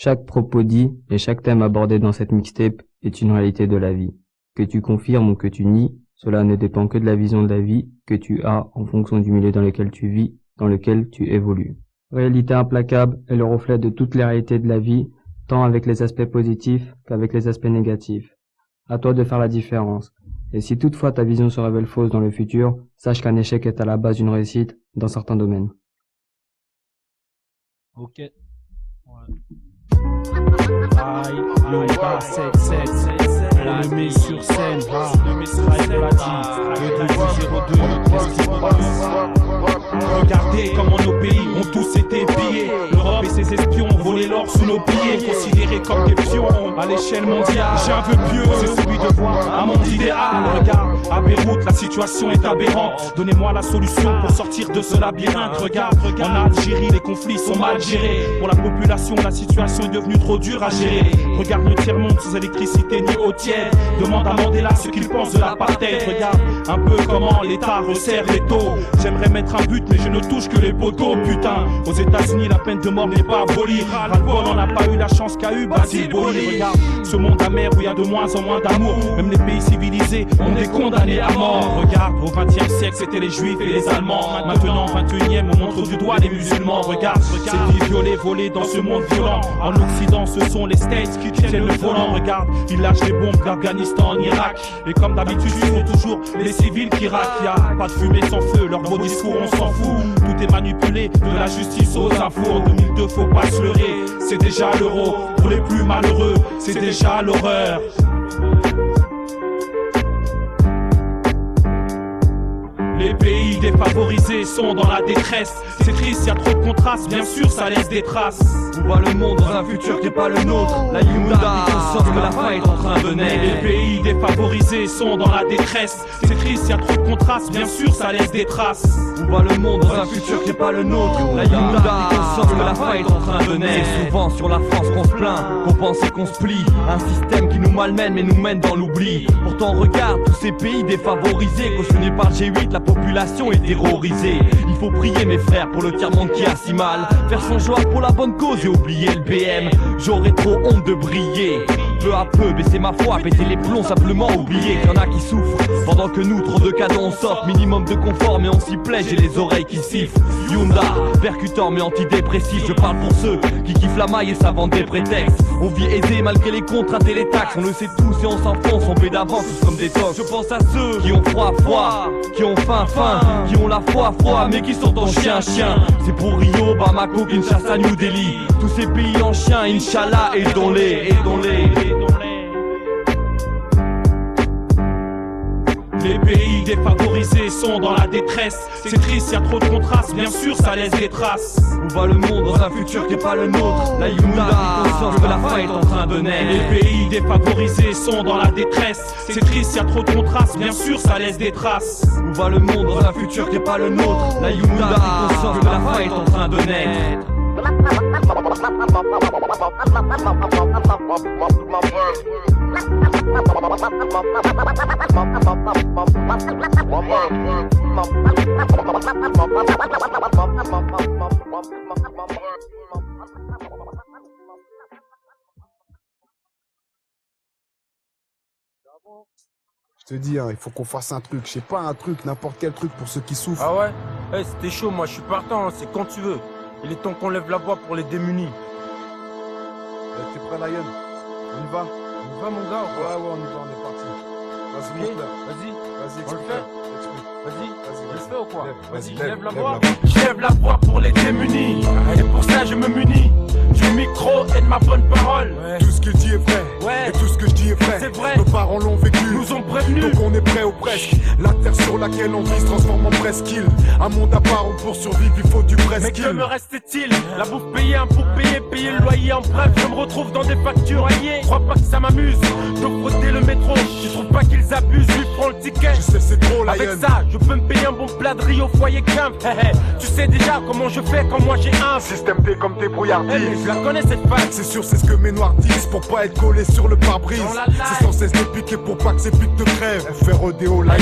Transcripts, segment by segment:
Chaque propos dit et chaque thème abordé dans cette mixtape est une réalité de la vie. Que tu confirmes ou que tu nies, cela ne dépend que de la vision de la vie que tu as en fonction du milieu dans lequel tu vis, dans lequel tu évolues. Réalité implacable est le reflet de toutes les réalités de la vie, tant avec les aspects positifs qu'avec les aspects négatifs. À toi de faire la différence. Et si toutefois ta vision se révèle fausse dans le futur, sache qu'un échec est à la base d'une réussite dans certains domaines. Ok. Ouais. Aïe, Yonda 7-7, on le met sur scène, Strike Platine, 2202, regardez comment nos pays ont tous été pillés. L'Europe et ses espions ont volé l'or sous nos pieds, considérés comme des pions à l'échelle mondiale. J'ai un vœu pieux, c'est celui de voir un monde idéal. Regarde, à Beyrouth, la situation est aberrante. Donnez-moi la solution pour sortir de ce labyrinthe. Regarde, en Algérie, les conflits sont mal gérés. Pour la population, la situation est devenue trop dure à gérer. Regarde le tiers-monde sans électricité ni eau tiède. Demande à Mandela ce qu'il pense de l'apartheid. Regarde un peu comment l'État resserre les taux. J'aimerais mettre un but mais je ne touche que les poteaux. Putain, aux États-Unis la peine de mort n'est pas abolie. Ras-le-bol, on n'a pas eu la chance qu'a eu Basile Boli. Regarde ce monde amer où il y a de moins en moins d'amour. Même les pays civilisés ont des condamnés à mort. Regarde, au XXe siècle c'était les Juifs et les Allemands. Maintenant, 21e, on montre du doigt les musulmans. Regarde, ces vies violées, volées dans ce monde violent. En Occident, ce sont les States qui tiennent le volant. Regarde, ils lâchent les bombes d'Afghanistan en Irak. Et comme d'habitude, ce sont toujours les civils qui raquent. Y'a pas de fumée sans feu, leur beau discours on s'en fout. Tout est manipulé, de la justice aux infos. En 2002, faut pas se leurrer, c'est déjà l'euro. Pour les plus malheureux, c'est déjà l'horreur. Les pays défavorisés sont dans la détresse. C'est triste, y'a trop de contrastes, bien sûr ça laisse des traces. On voit le monde dans un futur qui n'est pas le nôtre. La Hyundai conscience que la fin est en train de naître. Les pays défavorisés sont dans la détresse. C'est triste, y'a trop de contrastes, bien sûr ça laisse des traces. On voit le monde dans un futur qui n'est pas le nôtre. La Hyundai conscience que la fin est en train de naître. C'est souvent sur la France qu'on se plaint, qu'on pense et qu'on se plie. Un système qui nous malmène mais nous mène dans l'oubli. Pourtant regarde tous ces pays défavorisés, cautionnés par le G8, la population est terrorisée. Il faut prier mes frères pour le tiers-monde qui a si mal. Faire son joie pour la bonne cause et oublier le BM. J'aurais trop honte de briller. Peu à peu baisser ma foi, péter les plombs, simplement oublier qu'il y en a qui souffrent. Pendant que nous, trop de cadeaux on s'offre. Minimum de confort mais on s'y plaît, j'ai les oreilles qui sifflent. Hyundai, percutant mais antidépressif. Je parle pour ceux qui kiffent la maille et s'inventent des prétextes. On vit aisé malgré les contraintes et les taxes. On le sait tous et on s'enfonce, on paie d'avance tous comme des tocs. Je pense à ceux qui ont froid, qui ont faim, qui ont la foi, mais qui sont en chien. C'est pour Rio, Bamako, Kinshasa, New Delhi. Tous ces pays en chien, Inch'Allah, aidons-les. Les pays défavorisés sont dans la détresse. C'est triste, y'a trop de contrastes, bien sûr ça laisse des traces. On voit le monde dans un futur qui n'est pas le nôtre. La Hyundai conscience que la fin est en train de naître. Les pays défavorisés sont dans la détresse. C'est triste, y'a trop de contrastes, bien sûr ça laisse des traces. On voit le monde dans un futur qui n'est pas le nôtre. La Hyundai conscience que la fin est en train de naître. Je te dis, hein, il faut qu'on fasse un truc, je sais pas, un truc, n'importe quel truc pour ceux qui souffrent. Ah ouais? Hey, c'était chaud, moi je suis partant, hein, c'est quand tu veux. Il est temps qu'on lève la voix pour les démunis. T'es prêt, Lion? On y va? On y va, mon gars? Ouais, on y va, on est parti. Vas-y, okay. Vas-y, on le fait? Vas-y, on le fait ou quoi? Vas-y, lève la voix. Je lève la voix pour les démunis. Et pour ça je me munis du micro et de ma bonne parole. Ouais. Tout ce qu'il dit est vrai, ouais. Et tout ce que je dis est vrai. C'est vrai. Nos parents l'ont vécu, nous ont prévenus. Donc on est prêt ou presque. La terre sur laquelle on vit se transforme en presqu'île. Un monde à part où pour survivre il faut du presqu'île. Mais que me reste-t-il? La bouffe payée, un pour payer le loyer. En bref, je me retrouve dans des factures aillées. Crois pas que ça m'amuse de frotter le métro. Je trouve pas qu'ils abusent, lui prend le ticket. Je sais c'est trop, Lion. Avec ça, je peux me payer un bon plat de riz au foyer quinze. Tu sais déjà comment je fais quand moi j'ai un système T comme tes brouillardises. Je la connais cette phase. C'est sûr, c'est ce que mes noirs disent pour pas être collé sur le pare-brise. C'est sans cesse de piquer pour pas que ces pics te crèvent. On fait rodéo Lion,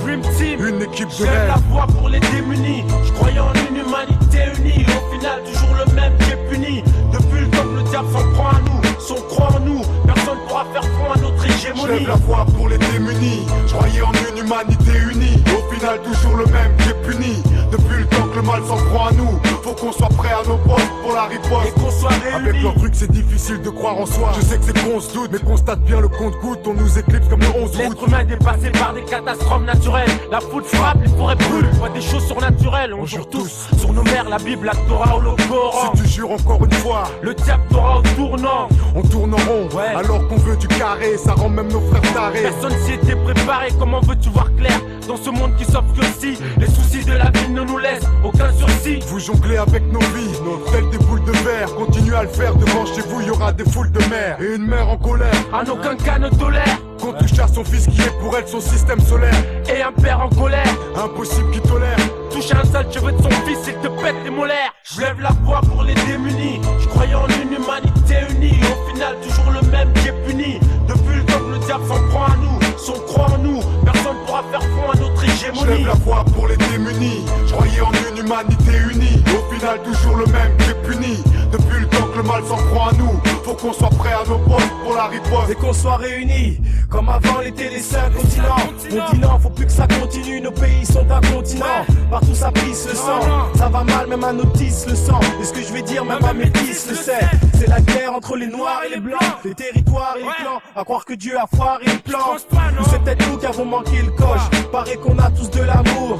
Dream Team, une équipe de rêve. rêve. La voix pour les démunis. Je croyais en une humanité unie. Au final, toujours le même qui est puni. Depuis le temps que le diable diable s'en prend à nous. Si on croit en nous, personne pourra faire front à notre Je hégémonie. lève la voix pour les démunis. Je croyais en une humanité unie. Au final toujours le même qui est puni. Depuis le temps que le mal s'en prend à nous, faut qu'on soit prêt à nos postes pour la riposte. Et qu'on soit réunis. Avec leur truc c'est difficile de croire en soi. Je sais que c'est qu'on se doute, mais constate bien le compte-goutte. On nous éclipse comme le 11 août. L'être humain dépassé par des catastrophes naturelles. La foudre frappe, les forêts brûlent. On voit des choses surnaturelles. On jure tous sur nos mères, la Bible, la Torah ou le Coran. Si tu jures encore une fois, Le diable t'aura au tournant. on tourne en rond. Ouais. Alors qu'on veut du carré, ça rend même nos frères tarés. Personne s'y était préparé, comment veux-tu voir clair dans ce monde qui s'offre que si les soucis de la vie ne nous laissent aucun sursis. Vous jonglez avec nos vies, telles des boules de verre. Continuez à le faire, devant chez vous, il y aura des foules de mères. Et une mère en colère, En aucun cas ne tolère. qu'on touche à son fils qui est pour elle son système solaire. Et un père en colère Impossible qu'il tolère. touche à un seul cheveu de son fils, il te pète les molaires. Je lève la voix pour les démunis. Je croyais en une humanité unie. Au final toujours le même qui est puni. Depuis le temps que le diable s'en prend à nous. Si on croit en nous, personne pourra faire front à notre Je hégémonie. lève la voix pour les démunis. Je croyais en une humanité unie. Au final toujours le même qui est puni. Depuis le temps que le mal s'en prend à nous, faut qu'on soit prêt à nos postes pour la riposte. Et qu'on soit réunis, comme avant l'été des 5 continents. On dit non, faut plus que ça continue, nos pays sont un continent. Partout ça pisse le sang, ça va mal, même un autiste le sang. Et ce que je vais dire, même un métis le sait. C'est la guerre entre les noirs et les blancs, les territoires et les clans. À croire que Dieu a foiré le plan. Ou c'est peut-être nous qui avons manqué le coche. Paraît qu'on a tous de l'amour,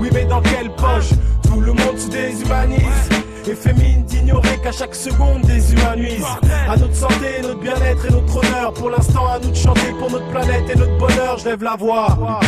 oui mais dans quelle poche? Tout le monde se déshumanise. Et féminin d'ignorer qu'à chaque seconde des humains nuisent à notre santé, notre bien-être et notre honneur. Pour l'instant à nous de chanter pour notre planète et notre bonheur. Je lève la voix.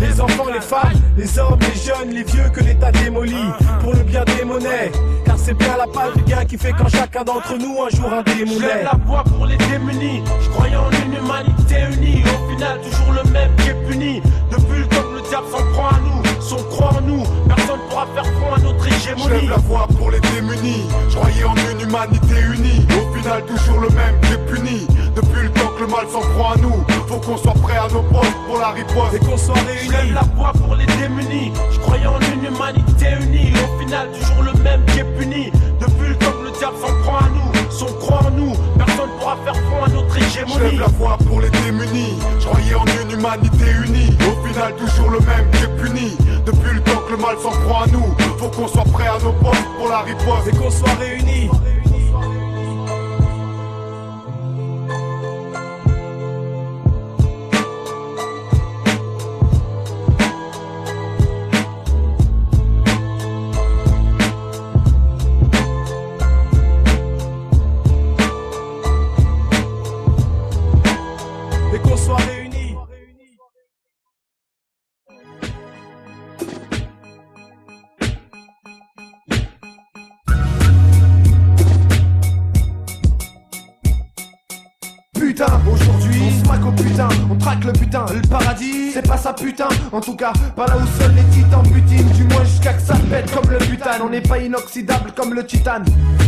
Les enfants, les femmes, les hommes, les jeunes, les vieux que l'État démolit pour le bien des monnaies. Car c'est bien la patte du gars qui fait quand chacun d'entre nous un jour un démon. Je lève la voix pour les démunis. Je croyais en une humanité unie. Au final toujours le même qui est puni. Depuis le temps que le diable s'en prend à nous. Si on croit en nous, personne pourra faire front à notre Je hégémonie. lève la voix pour les démunis. Je croyais en une humanité unie. Au final toujours le même qui est puni. Depuis le temps que le mal s'en prend à nous, faut qu'on soit prêt à nos postes pour la riposte. Et qu'on soit réunis. Je lève la voix pour les démunis. Je croyais en une humanité unie. Au final toujours le même qui est puni. Depuis le temps que le diable s'en prend à nous. Si on croit en nous, personne pourra faire front à notre Je hégémonie. lève la voix pour les démunis. Je croyais en une humanité unie. Au final toujours le même qui est puni. Depuis le temps que le mal s'en prend à nous, faut qu'on soit prêt à nos postes pour la riposte. Et qu'on soit réunis. Et qu'on soit réunis. Putain, aujourd'hui on se maque au putain, on traque le putain, le paradis c'est pas ça putain, en tout cas pas là où seuls les titans butinent, du moins jusqu'à que ça pète comme le butane, on n'est pas inoxydable comme le titane,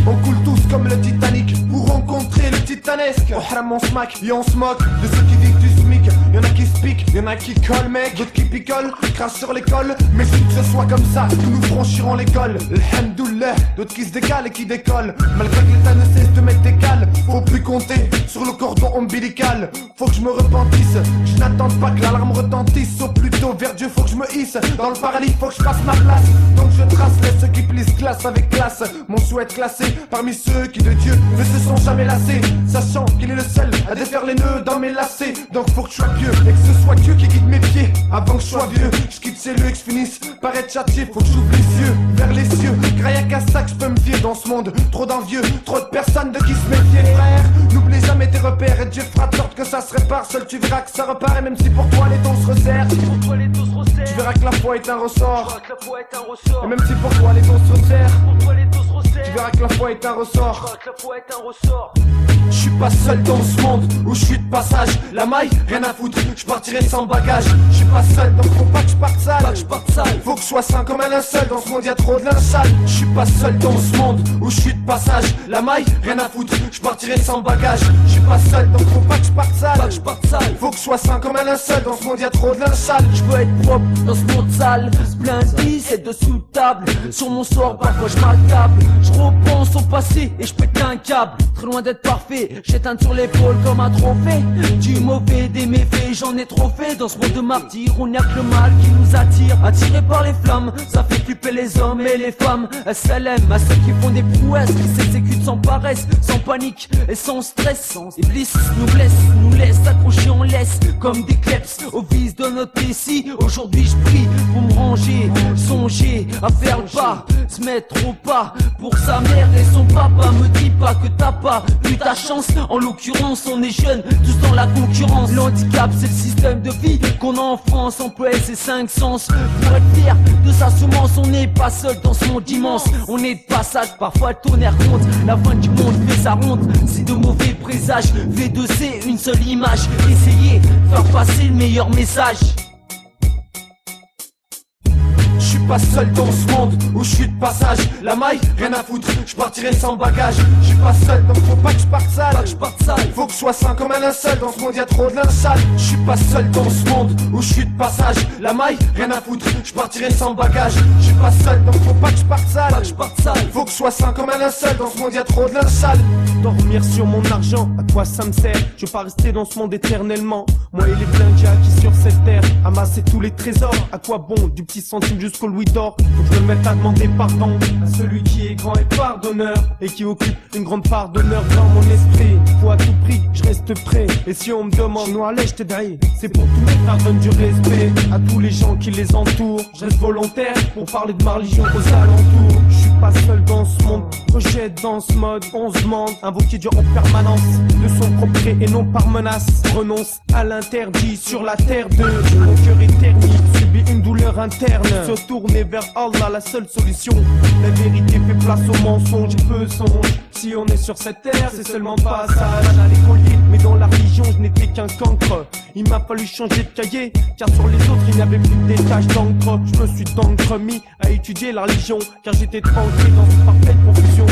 on coule tous comme le Titanic pour rencontrer le titanesque, on haram on se maque et on se moque de ceux qui vivent du SMIC, y'en a qui se piquent, y'en a qui collent mec, d'autres qui picolent, crassent sur l'école, mais si que ce soit comme ça, nous franchirons l'école, alhamdoulilah, d'autres qui se décalent et qui décollent, malgré que l'état ne cesse de mettre des cales, faut plus compter sur le cordon ombilical, faut que je me repentisse, que je n'attende pas que l'alarme retentisse, au plus tôt vers Dieu faut que je me hisse, dans le paradis faut que je passe ma place, donc je trace les ceux qui plissent classe avec classe, mon souhait classé parmi ceux qui de Dieu ne se sont jamais lassés, sachant qu'il est le seul à défaire les nœuds dans mes lacets, donc faut que je sois pieux et que ce soit Dieu qui guide mes pieds, avant que je sois vieux, je quitte ces lieux et que je finisse par être châtié, faut que j'ouvre les yeux vers les cieux, Grâce à ça que je peux me fier dans ce monde, trop d'envieux, trop de personnes de qui se méfier frère, n'oublie jamais tes repères et Dieu fera de sorte que ça se répare, seul tu verras que ça repart et même si pour toi les dons se resserrent, tu verras que la foi est un ressort, et même si pour toi les dons se resserrent, tu verras que la foi est un ressort. Je suis pas seul dans ce monde où je suis de passage, la maille, rien à foutre, je partirai sans bagage. Je suis pas seul donc faut pas que je parte sale, faut que je sois sain comme un linceul, dans ce monde y'a trop de linge sale. Je suis pas seul dans ce monde où je suis de passage, la maille, rien à foutre, je partirai sans bagage. Je suis pas seul donc faut pas que je parte sale, faut que je sois sain comme un linceul, dans ce monde y'a trop de linge sale. Je veux être propre dans ce monde sale, plein de vices et de sous table. Sur mon sort parfois je m'accable, Je repense au passé et je pète un câble. Très loin d'être parfait, j'éteins sur l'épaule comme un trophée. Du mauvais, des méfaits, j'en ai trop fait. Dans ce monde de martyrs, on n'y a que le mal qui nous attire. Attirés par les flammes, ça fait flipper les hommes et les femmes. SLM à ceux qui font des prouesses, qui s'exécutent sans paresse, sans panique et sans stress. Iblis nous laisse accrochés en laisse comme des kleps au vice de notre ici. Aujourd'hui je prie pour me ranger, songer à faire le pas, se mettre au pas pour sa mère et son papa. Me dis pas que t'as pas eu ta chance. En l'occurrence on est jeunes, tous dans la concurrence. L'handicap c'est le système de vie qu'on a en France. Employer ses 5 sens pour être fier de sa semence. On n'est pas seul dans ce monde immense. On est de passage, parfois le tonnerre compte. La fin du monde fait sa ronde. C'est de mauvais présages. V2C, une seule image. Essayez de faire passer le meilleur message. Je suis pas seul dans ce monde où je suis de passage. La maille, rien à foutre, je partirai sans bagage. Je suis pas seul donc faut pas que je parte sale. Faut que je sois sain comme un linceul. Dans ce monde y'a trop de linge sale. Je suis pas seul dans ce monde où je suis de passage. La maille, rien à foutre, je partirai sans bagage. Je suis pas seul donc faut pas que je parte sale. Faut que je sois sain comme un linceul. Dans ce monde y'a trop de linge sale. Dormir sur mon argent, à quoi ça me sert? Je veux pas rester dans ce monde éternellement. Moi et les blindés acquis sur cette terre, amasser tous les trésors. À quoi bon, du petit centime jusqu'au louis d'or? Faut que je me mette à demander pardon à celui qui est grand et pardonneur, et qui occupe une grande part d'honneur dans mon esprit. Faut à tout prix, je reste prêt. Et si on me demande, non allez, je t'aiderai. C'est pour tous mes frères, donne du respect à tous les gens qui les entourent. Je reste volontaire pour parler de ma religion aux alentours. Je suis pas seul dans ce monde, rejette dans ce mode. On se demande, invoquer Dieu en permanence, de son propre gré et non par menace. Renonce à l'interdit sur la terre de mon cœur est terni, subit une douleur interne. Se tourner vers Allah, la seule solution. La vérité fait place au mensonge et peu songe. Si on est sur cette terre, c'est seulement passage à l'écolier. Mais dans la religion, je n'étais qu'un cancre. Il m'a fallu changer de cahier, car sur les autres, il n'y avait plus des taches d'encre. Je me suis donc remis à étudier la religion, car j'étais tranquille dans une parfaite confusion.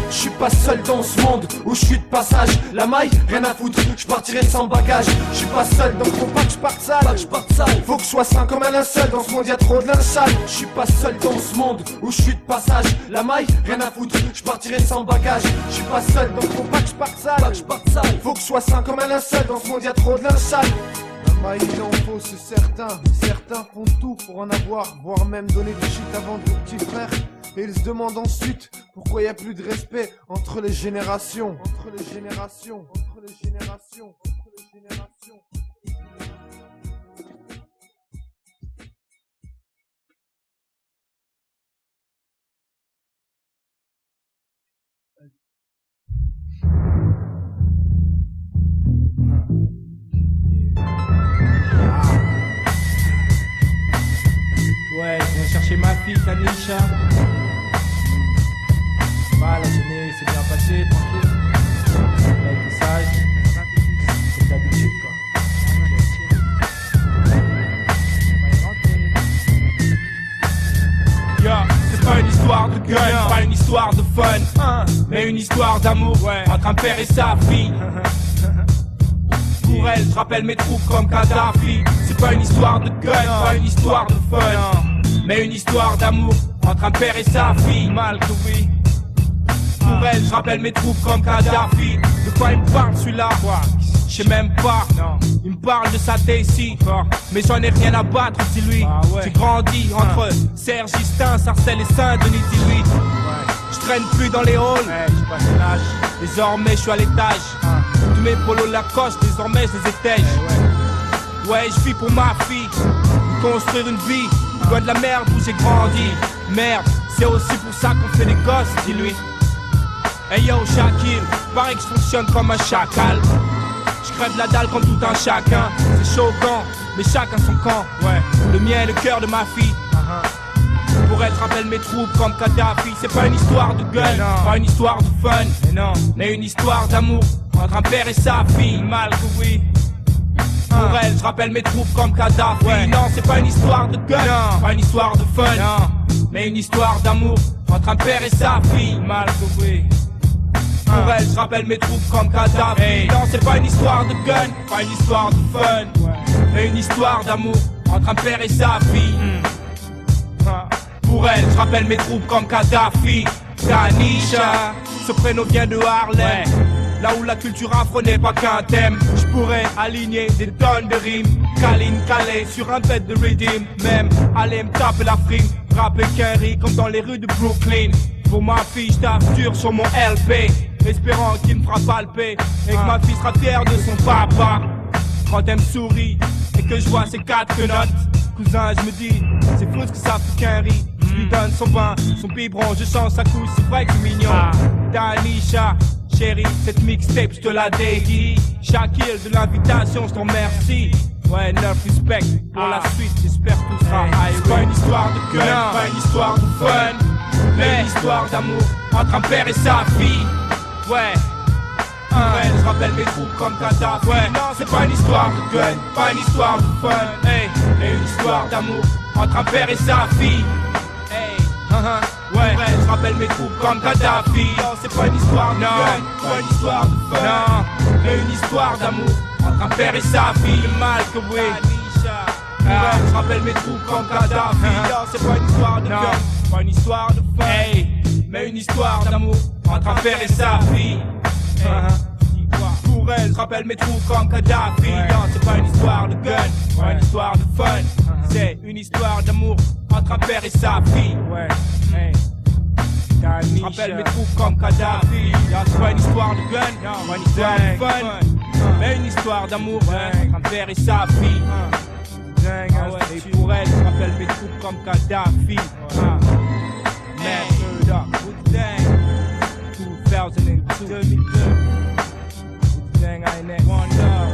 Je suis pas seul dans ce monde où je suis de passage. La maille, rien à foutre, je partirai sans bagage. Je suis pas seul donc faut pas que je parte sale. Faut que je sois sain comme un linceul. Dans ce monde y'a trop de linge sale. Je suis pas seul dans ce monde où je suis de passage. La maille, rien à foutre, je partirai sans bagage. Je suis pas seul donc faut pas que je parte sale. Faut que je sois sain comme un linceul. Dans ce monde y'a trop de linge sale. La maille il en faut c'est certain. Certains font tout pour en avoir, voire même donner du shit avant de petits frères. Et ils se demandent ensuite pourquoi y a plus de respect entre les générations. Ouais, je viens chercher ma fille, Tanisha. Bah, la journée s'est bien passée, tranquille. Elle a été sage, comme d'habitude, quoi. C'est pas une histoire de gun, pas une histoire de fun, mais une histoire d'amour entre un père et sa fille. Pour elle, je rappelle mes troupes comme Kadhafi. C'est pas une histoire de gun, pas une histoire de fun, mais une histoire d'amour entre un père et sa fille. Mal que oui. Pour elle, je rappelle mes troupes comme Kadhafi. De quoi il me parle celui-là? Je sais même pas. Il me parle de sa Daisy, mais j'en ai rien à battre si lui. J'ai grandi entre Serge, Justin, Sarcelles et Saint-Denis, dis-lui. Je traîne plus dans les halls, désormais je suis à l'étage. Tous mes polos Lacoste, désormais je les étège. Ouais, je vis pour ma fille, construire une vie, loin de la merde où j'ai grandi. Merde, c'est aussi pour ça qu'on fait des gosses, dis-lui. Hey yo, Shaquille, pareil que je fonctionne comme un chacal. Je crève la dalle comme tout un chacun. C'est choquant, mais chacun son camp. Ouais, le mien est le cœur de ma fille. Pour elle, je rappelle mes troupes comme Kadhafi. C'est pas une histoire de gun, pas une histoire de fun, mais une histoire d'amour entre un père et sa fille. Mal que oui. Pour elle, je rappelle mes troupes comme Kadhafi. Non, c'est pas une histoire de gun, pas une histoire de fun, mais une histoire d'amour entre un père et sa fille. Mal que oui. Pour elle, je rappelle mes troupes comme Kadhafi. Non, c'est pas une histoire de gun, pas une histoire de fun, mais une histoire d'amour entre un père et sa fille. Pour elle, je rappelle mes troupes comme Kadhafi. Tanisha, ce prénom vient de Harlem. Là où la culture afro n'est pas qu'un thème. Je pourrais aligner des tonnes de rimes. Kaline Calais sur un bed de rhythm. Même aller me taper la frime. Rapper Kerry comme dans les rues de Brooklyn. Pour ma fille, je t'assure sur mon LP. Espérant qu'il me fera palper et que ma fille sera fière de son papa. Quand elle me sourit et que je vois ses 4 notes, cousin, je me dis, c'est fou ce que ça fait qu'un riz. Je lui donne son bain, son biberon, je change sa couche, c'est vrai que c'est mignon. Tanisha, chérie, cette mixtape, je te la dédie. Shakil de l'invitation, je t'en remercie. Ouais, enough respect pour la suite, j'espère que tout sera high. C'est pas une histoire de gun, pas une histoire de fun, mais une histoire d'amour entre un père et sa fille. Ouais, je rappelle mes troupes comme Kadhafi. Ouais, non, c'est pas une histoire de gun, pas une histoire de fun, hey, mais une histoire d'amour entre un père et sa fille. Hey, ouais, je rappelle mes troupes comme Kadhafi. Non, c'est pas une histoire de gun, pas une histoire de fun, non, mais une histoire d'amour entre un père et sa fille. Le mal que oui. Je rappelle mes troupes comme Kadhafi. Non, c'est pas une histoire de gun, pas une histoire de fun, hey, mais une histoire d'amour entre un père et sa fille. Pour elle, je rappelle mes trous comme Kadhafi. Non, c'est pas une histoire de gun, pas une histoire de fun. C'est une histoire d'amour entre un père et sa fille. Je rappelle mes trous comme Kadhafi. Non, c'est pas une histoire de gun, pas une histoire de fun, mais une histoire d'amour entre un père et sa fille. Et pour elle, je rappelle mes trous comme Kadhafi. Wu-Tang 2002. Dang, I ain't that one love.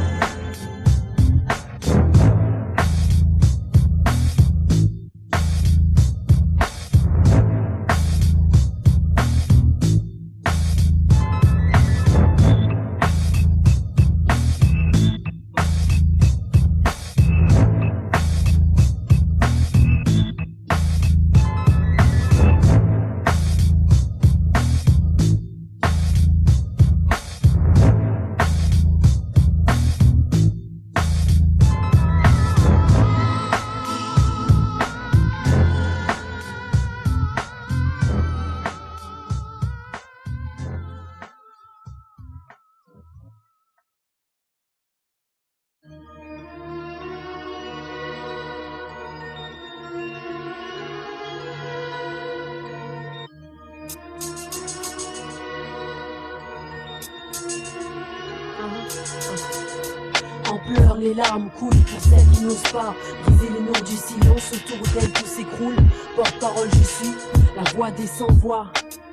En pleurs, les larmes coulent pour celles qui n'osent pas briser les murs du silence, autour d'elles tout s'écroule. Porte-parole, je suis la voix des sans-voix,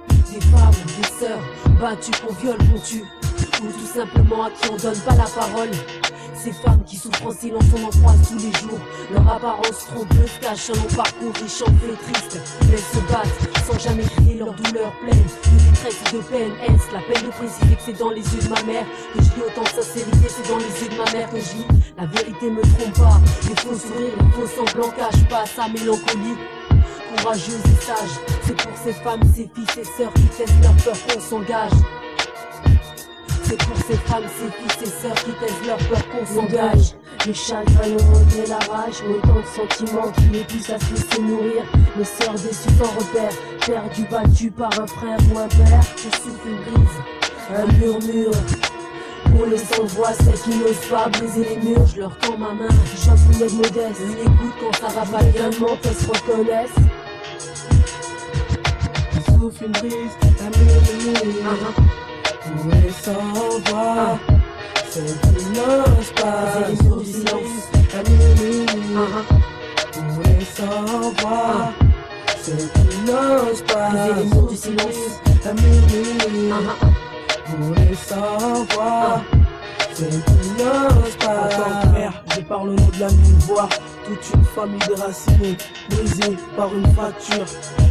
des femmes, des sœurs, battues qu'on viole, qu'on tue, ou tout simplement à qui on donne pas la parole. Ces femmes qui souffrent en silence, on en croise tous les jours. Leur apparence trompeuse cache un long parcours riche en faits tristes. Mais elles se battent sans jamais crier leur douleur pleine de détresse et de peine. Est-ce la peine de préciser que c'est dans les yeux de ma mère que je dis autant de sincérité? C'est dans les yeux de ma mère que je dis la vérité me trompe pas. Les faux sourires, les faux semblants cachent pas sa mélancolie. Courageuse et sage, c'est pour ces femmes, ces filles, ces sœurs qui testent leur peur qu'on s'engage. C'est pour ces femmes, ces filles, ces sœurs qui taisent leur peur qu'on s'engage. Le chagrin, le regret, la rage, autant de sentiments qui les poussent à se laisser nourrir. Les sœurs déçues sans repère, perdues, battues par un frère ou un père. Je souffle une brise, un murmure. Pour les sans-voix, celles qui n'osent pas briser les murs, je leur tends ma main, j'offre une aide modeste. Une écoute quand ça va pas bien, qu'elles se reconnaissent. Je souffle une brise, un murmure. Pour les sans-voix, celles qui n'osent pas briser les murs du silence. Pour les sans-voix, celles qui n'osent pas briser les murs du silence. Pour les sans-voix, celles qui n'osent pas. En tant que mère, je parle au nom de la nuit, voir toute une famille déracinée, brisée par une fracture,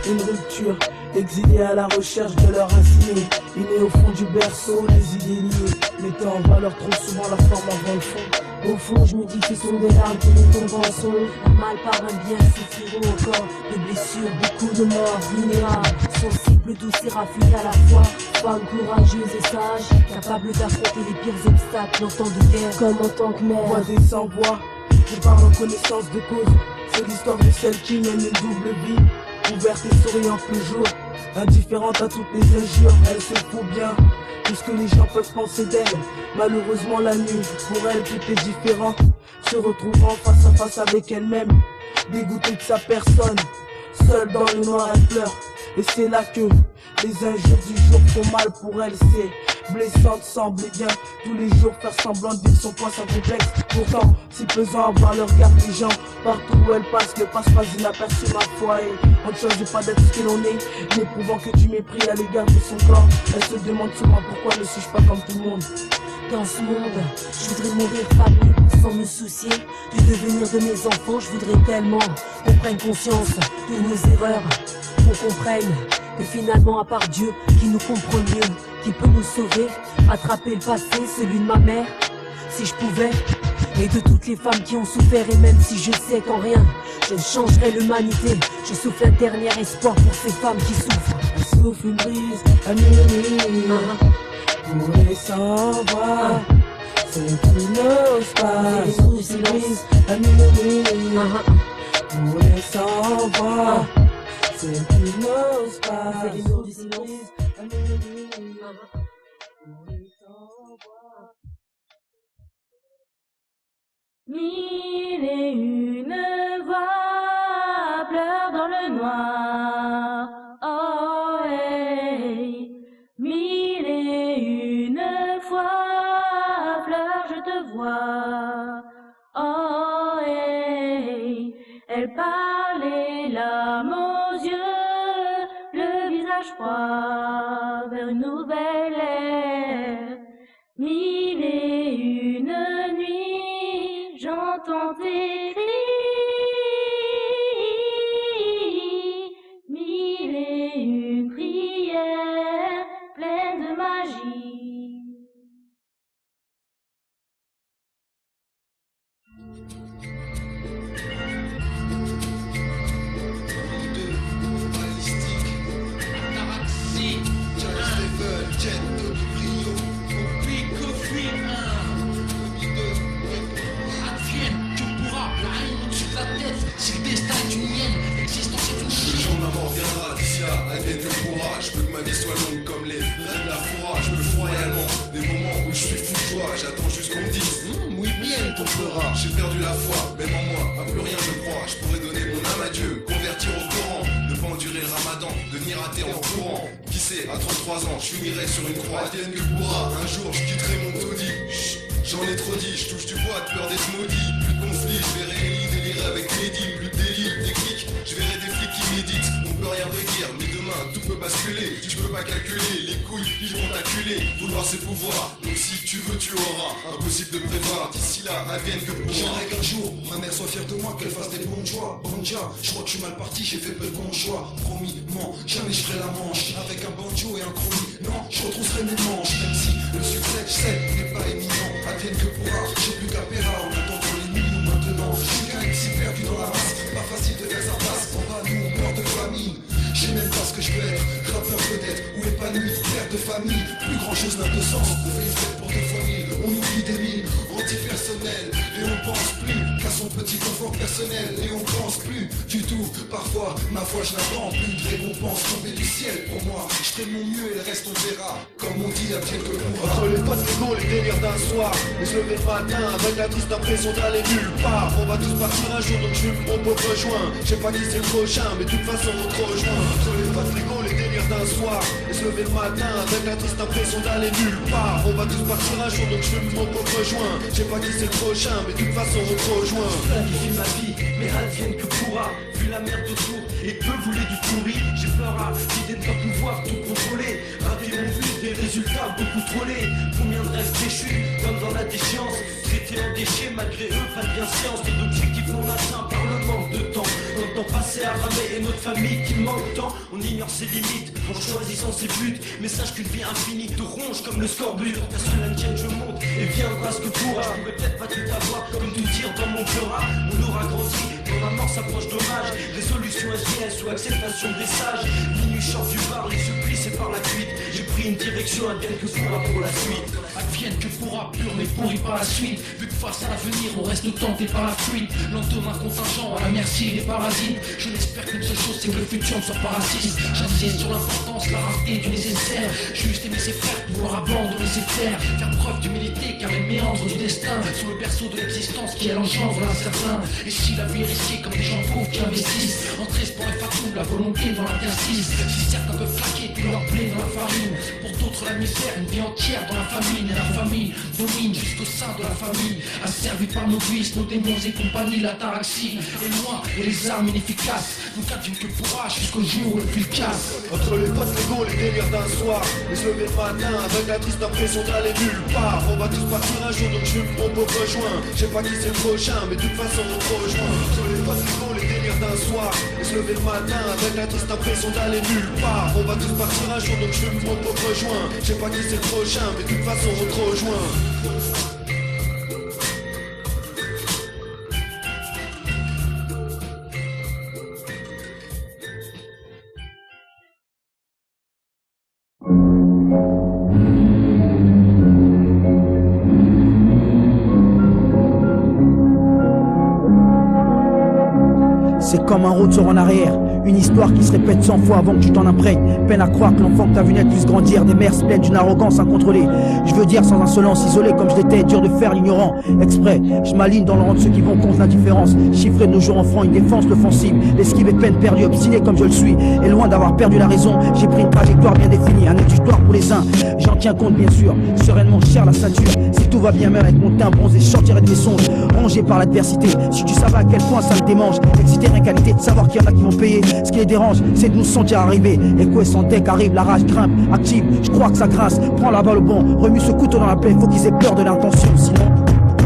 une rupture, exilés à la recherche de leurs racines, innés au fond du berceau, les idées liées, mettant en valeur trop souvent la forme avant le fond. Au fond, je me dis que ce sont des larmes qui nous tombent en son. Un mal par un bien souffriront encore de blessures, beaucoup de morts vulnérables, sensibles, douces et raffinées à la fois. Femme courageuse et sage, capable d'affronter les pires obstacles en temps de guerre, comme en tant que mère. Voix des sans-voix, je parle en connaissance de cause. C'est l'histoire de celle qui mène une double vie. ouverte et souriante toujours, indifférente à toutes les injures. Elle se fout bien tout ce que les gens peuvent penser d'elle. Malheureusement la nuit, pour elle tout est différent. Se retrouvant face à face avec elle-même, dégoûtée de sa personne, seule dans le noir elle pleure. Et c'est là que les injures du jour font mal pour elle. C'est blessant de sembler bien tous les jours faire semblant de vivre son point sans complexe. Pourtant si pesant voir le regard des gens partout où elle passe, ne passe pas inaperçu ma foi. Et on ne choisit pas d'être ce que l'on est, n'éprouvant que du mépris à l'égard de son corps. Elle se demande souvent pourquoi ne suis-je pas comme tout le monde. Dans ce monde, je voudrais mourir famille sans me soucier du devenir de mes enfants. Je voudrais tellement qu'on prenne conscience de nos erreurs, qu'on comprenne que finalement à part Dieu qui nous comprend mieux, qui peut nous sauver, attraper le passé, celui de ma mère, si je pouvais, et de toutes les femmes qui ont souffert. Et même si je sais qu'en rien je ne changerai l'humanité, je souffle un dernier espoir pour ces femmes qui souffrent. Elle souffle une brise, un murmure, pour les sans-voix, c'est qui n'ose pas. Elle souffle une brise, un murmure, pour les sans-voix, c'est qui n'ose pas. C'est les noms du silence. Un murmure, pour les sans-voix. Mille et une voix pleurent dans le noir. Oh hey. Mille et une fois fleur, je te vois. Oh hey. Elle parle et larmes aux yeux, le visage froid vers une nouvelle ère. Mille et une nuits, j'entends tes cris. Mille et une prières pleines de magie. Je veux que ma vie soit longue comme les rêves de la fourrage. Je me fous réellement des moments où je suis fou de joie. J'attends juste qu'on me dise oui bien ton fera. J'ai perdu la foi, même en moi, à plus rien je crois. Je pourrais donner mon âme à Dieu, convertir au Coran, ne pas endurer le ramadan, devenir athée en courant. Qui sait, à 33 ans, je finirai sur une croix. Advienne que pourra, un jour je quitterai mon taudis. J'en ai trop dit, je touche du bois de peur d'être maudit. Plus de conflits, je verrai Ellie délirer avec Mehdi. Plus de délire, technique, je verrai des flics qui méditent. On peut rien prédire, mais demain tout peut basculer. Tu peux pas calculer, les couilles ils vont t'acculer. Vouloir c'est pouvoir, donc si tu veux tu auras. Impossible de prévoir, d'ici là advienne que pourra. J'aimerais qu'un jour ma mère soit fière de moi, qu'elle fasse des bons choix. Banja, je crois que je suis mal parti, j'ai fait peu de bons choix. Promis, non, jamais je ferai la manche. Avec un banjo et un chromie, non, je retrousserai mes manches. Même si le succès, je sais, n'est pas éminent. Advienne que pourra, j'ai plus qu'à Péra en attendant les millions maintenant. Je suis qu'un ex perdu dans la masse, pas facile de faire sa place. En bas nous on meurt de famine. Je sais même pas ce que je veux être, rappeur peut-être, ou épanoui, père de famille. Plus grand chose n'a de sens, on fait une fête pour 2 fois 1000. On oublie des mines, antipersonnel. Et on pense plus qu'à son petit confort personnel. Et on pense plus du tout, parfois, ma foi je n'attends plus de récompense tombée du ciel pour moi. Je ferai de mon mieux et le reste on verra. Comme on dit, advienne que pourra. Entre les potes légaux, les délires d'un soir, et se lever le matin avec la triste impression d'aller nulle part. On va tous partir un jour, donc je fume mon pauvre joint. Je sais pas qui c'est le prochain, mais de toute façon on te rejoint. Entre les potes légaux, les délires d'un soir, et se lever le matin avec la triste impression d'aller nulle part. On va tous partir un jour, donc je fume mon pauvre joint. Je sais pas qui c'est le prochain, mais de toute façon on te rejoint. Planifie ma vie, mais advienne que pourra. Vu la merde autour et peu voulait du pourri, j'ai peur à l'idée de pas pouvoir tout contrôler. Raté mon but, des résultats beaucoup trop laids. Combien de rêves déchus, comme dans la déchéance. Traités en déchets, malgré eux, pas de bienséance. Des objectifs non atteints par le manque de temps. Notre temps passé à ramer et notre famille qui manque tant. On ignore ses limites en choisissant ses buts. Mais sache qu'une vie infinie te ronge comme le scorbut. Qu'à cela ne tienne, je monte et viendra ce que pourra. Je pourrais peut-être pas tout avoir, comme tout dire dans mon pleura. On aura grandi, quand la mort s'approche d'hommage. Résolution SGS ou acceptation des sages. Minuit short du bar, les supplices et par la cuite. J'ai pris une direction, advienne que pourra pour la suite. Advienne que pourra, pur mais pourri par la suite. Vu que face à l'avenir, on reste tenté par la fuite. Lendemain contingent, à la merci des parasites. Je n'espère qu'une seule chose, c'est que le futur ne soit pas raciste. J'insiste sur l'importance, la rareté du nécessaire. Juste aimer ses frères, pouvoir abandonner ses terres. Faire preuve d'humilité, car les méandres du destin sont le berceau de l'existence qui elle engendre l'incertain. Et si la vie est risquée comme des gens pauvres qui investissent, entrer sport et fatou, la volonté dans l'interstice. Si certains peuvent flaquer, puis leur blé dans la farine. Pour d'autres la misère, une vie entière dans la famine. Et la famille domine jusqu'au sein de la famille. Asservis par nos vices, nos démons et compagnie, l'ataraxie est loin et les armes inefficaces. Nous qu'advienne que pourra jusqu'au jour où le fil casse. Entre les postes légaux, les délires d'un soir, et se lever le matin avec la triste impression d'aller nulle part. On va tous partir un jour, donc je mon pauvre joint. Je sais pas qui c'est le prochain, mais de toute façon on rejoint. Entre les postes légaux, les délires d'un soir, et se lever le matin avec la triste impression d'aller nulle part. On va tous partir un jour, donc je mon pauvre joint. Je sais pas qui c'est le prochain, mais de toute façon on te rejoint. C'est comme un retour en arrière, une histoire qui se répète 100 fois avant que tu t'en imprègnes. Peine à croire que l'enfant que t'as vu naître puisse grandir. Des mères pleines d'une arrogance incontrôlée. Je veux dire sans insolence, isolé comme je l'étais, dur de faire l'ignorant. Exprès, je m'aligne dans le rang de ceux qui vont contre l'indifférence. Chiffré de nos jours enfants, une défense l'offensive. L'esquive est peine perdue, obstiné comme je le suis. Et loin d'avoir perdu la raison, j'ai pris une trajectoire bien définie. Un exutoire pour les uns, j'en tiens compte bien sûr. Sereinement cher la stature, si tout va bien même avec mon teint bronzé, je sortirai de mes songes. Rongé par l'adversité, si tu savais à quel point ça me démange. Excité rien qualité de savoir qu'il y en a qui vont payer. Ce qui les dérange, c'est de nous sentir arriver. Et quoi sans deck arrive, la rage grimpe, active, je crois que ça grince. Prends la balle au bon, remue ce couteau dans la plaie. Faut qu'ils aient peur de l'intention, sinon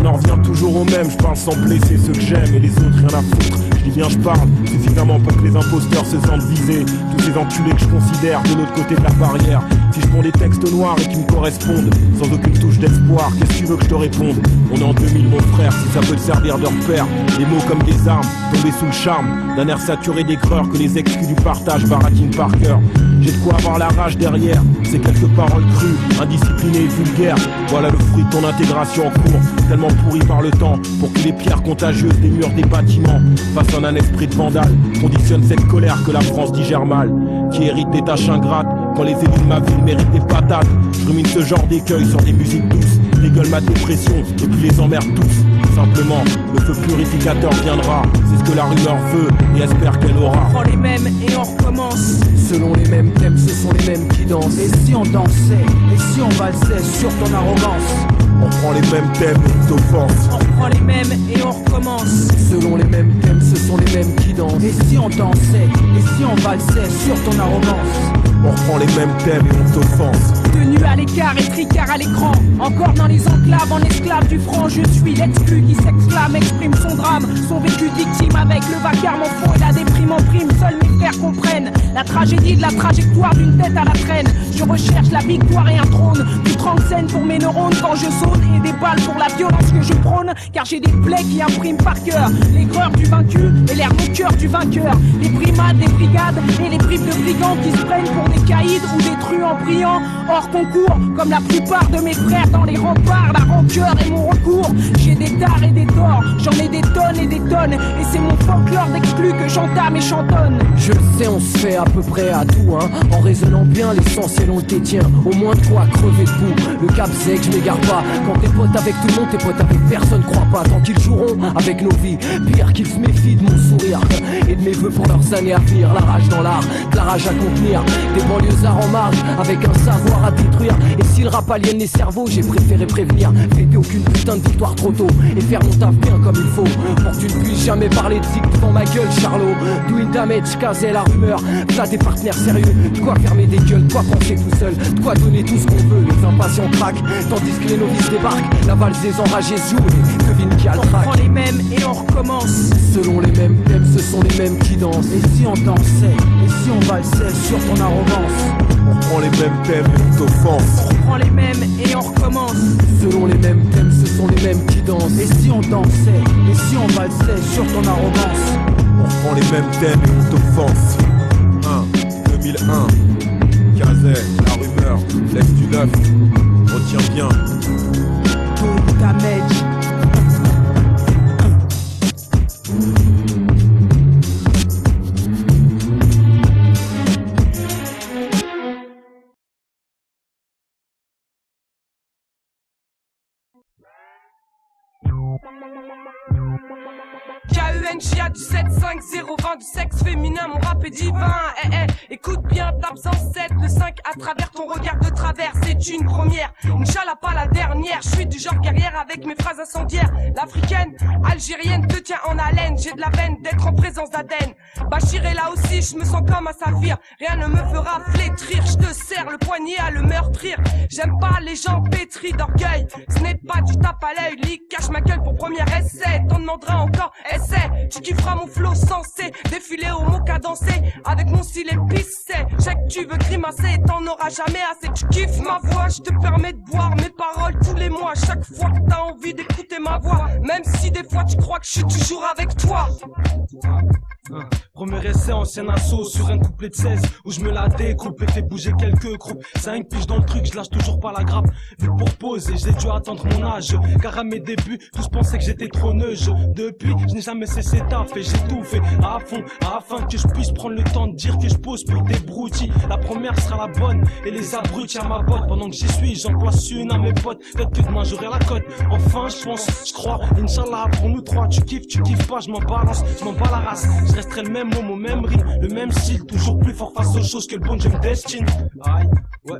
on en revient toujours au même, je parle sans blesser ceux que j'aime et les autres rien à foutre. Je dis bien je parle, suffisamment pour que les imposteurs se sentent visés. Tous ces enculés que je considère de l'autre côté de la barrière. Si je prends des textes noirs et qui me correspondent, sans aucune touche d'espoir, qu'est-ce que tu veux que je te réponde? On est en 2000 mon frère, si ça peut te servir de repère. Les mots comme des armes, tombés sous le charme d'un air saturé d'aigreur que les exclus du partage baratinent par cœur. J'ai de quoi avoir la rage derrière, ces quelques paroles crues, indisciplinées et vulgaires. Voilà le fruit de ton intégration en cours, tellement pourri par le temps, pour que les pierres contagieuses des murs des bâtiments fassent un esprit de vandale, conditionne cette colère que la France digère mal, qui hérite des tâches ingrates, quand les élus de ma ville méritent des patates. Je rumine ce genre d'écueil sur des musiques douces, dégueule ma dépression et puis les emmerde tous. Simplement, le feu purificateur viendra, c'est ce que la rumeur veut et espère qu'elle aura. On prend les mêmes et on recommence. selon les mêmes thèmes, ce sont les mêmes qui dansent. Et si on dansait, et si on valsait sur ton arrogance? On prend les mêmes thèmes et t'offenses. On prend les mêmes et on recommence. Selon les mêmes thèmes, ce sont les mêmes qui dansent. Et si on dansait, et si on valsait sur ton arrogance? On reprend les mêmes thèmes et on t'offense. Tenu à l'écart et tricard à l'écran. Encore dans les enclaves, en esclave du franc. Je suis l'exclu qui s'exclame, exprime son drame, son vécu victime avec le vacarme en fond et la déprime en prime. Seuls mes frères comprennent la tragédie de la trajectoire d'une tête à la traîne. Je recherche la victoire et un trône, du 30 scènes pour mes neurones quand je saute, et des balles pour la violence que je prône. Car j'ai des plaies qui impriment par cœur l'aigreur du vaincu et l'air moqueur du vainqueur. Les brimades, les brigades et les bribes de brigands qui se prennent pour des caïds ou des truands brillants hors concours, comme la plupart de mes frères dans les remparts. La rancœur est mon recours. J'ai des tares et des torts, j'en ai des tonnes et des tonnes, et c'est mon folklore d'exclus que j'entame et chantonne. Je le sais, on se fait à peu près à tout, hein. En raisonnant bien, l'essentiel on le détient. Au moins de quoi crever debout. Le cap c'est que je m'égare pas. Quand t'es pote avec tout le monde, t'es pote avec personne, crois pas. Tant qu'ils joueront avec nos vies, pire qu'ils se méfient de mon sourire et de mes vœux pour leurs années à venir. La rage dans l'art, de la rage à contenir. Des banlieusards en marge, avec un savoir à détruire. Et si le rap aliène les cerveaux, j'ai préféré prévenir. Fêter aucune putain de victoire trop tôt, et faire mon taf bien comme il faut, pour que tu ne puisses jamais parler de zik devant ma gueule, Charlot. Doing damage, caser la rumeur, plat des partenaires sérieux. De quoi fermer des gueules, de quoi penser tout seul, de quoi donner tout ce qu'on veut. Les impatients craquent, tandis que les novices débarquent. La valse des enragés se joue, et devine qui a le trac. On prend les mêmes et on recommence. Selon les mêmes thèmes, ce sont les mêmes qui dansent. Et si on dansait, et si on valsait sur ton arrogance? On prend les mêmes thèmes et on t'offense. On prend les mêmes et on recommence. Selon les mêmes thèmes, ce sont les mêmes qui dansent. Et si on dansait, et si on valsait sur ton arrogance? On prend les mêmes thèmes et on t'offense. 2001, Kazay, la rumeur, bien. Tout damage. KENJA du 75020 du sexe féminin, mon rap est divin. Écoute bien, tape 107, le 5 à travers ton regard de travers, c'est une première. Inch'Allah pas la dernière, je suis du genre guerrière avec mes phrases incendiaires. L'africaine, algérienne te tient en haleine, j'ai de la veine d'être en présence d'Aden. Bachir est là aussi, je me sens comme un saphir, rien ne me fera flétrir, je te serre le poignet à le meurtrir. J'aime pas les gens pétris d'orgueil, ce n'est pas du tape à l'œil, lit cache ma gueule pour premier essai, t'en demanderas encore, essaie, tu kifferas mon flow sensé, défiler au mot cadencé, avec mon style épicé, je sais que tu veux grimacer, t'en auras jamais assez, tu kiffes ma voix, je te permets de boire mes paroles tous les mois, chaque fois que t'as envie d'écouter ma voix, même si des fois tu crois que je suis toujours avec toi. Premier essai, ancien assaut sur un couplet de 16 où je me la découpe et fais bouger quelques groupes. 5 piges dans le truc, je lâche toujours pas la grappe. Vu pour poser, j'ai dû attendre mon âge, car à mes débuts, tous pensaient que j'étais trop neige. Depuis, je n'ai jamais cessé de taffer, j'ai tout fait à fond, afin que je puisse prendre le temps de dire que je pose pour des broutilles. La première sera la bonne et les abrutis à ma botte. Pendant que j'y suis, j'en place une à mes potes. Peut-être que demain j'aurai la cote. Enfin, je pense, je crois, Inch'Allah pour nous trois. Tu kiffes pas, je m'en balance, je m'en bats la race. Je resterai le même homme, au même rythme, le même style, toujours plus fort face aux choses que le bon Dieu me destine. Aïe, ouais.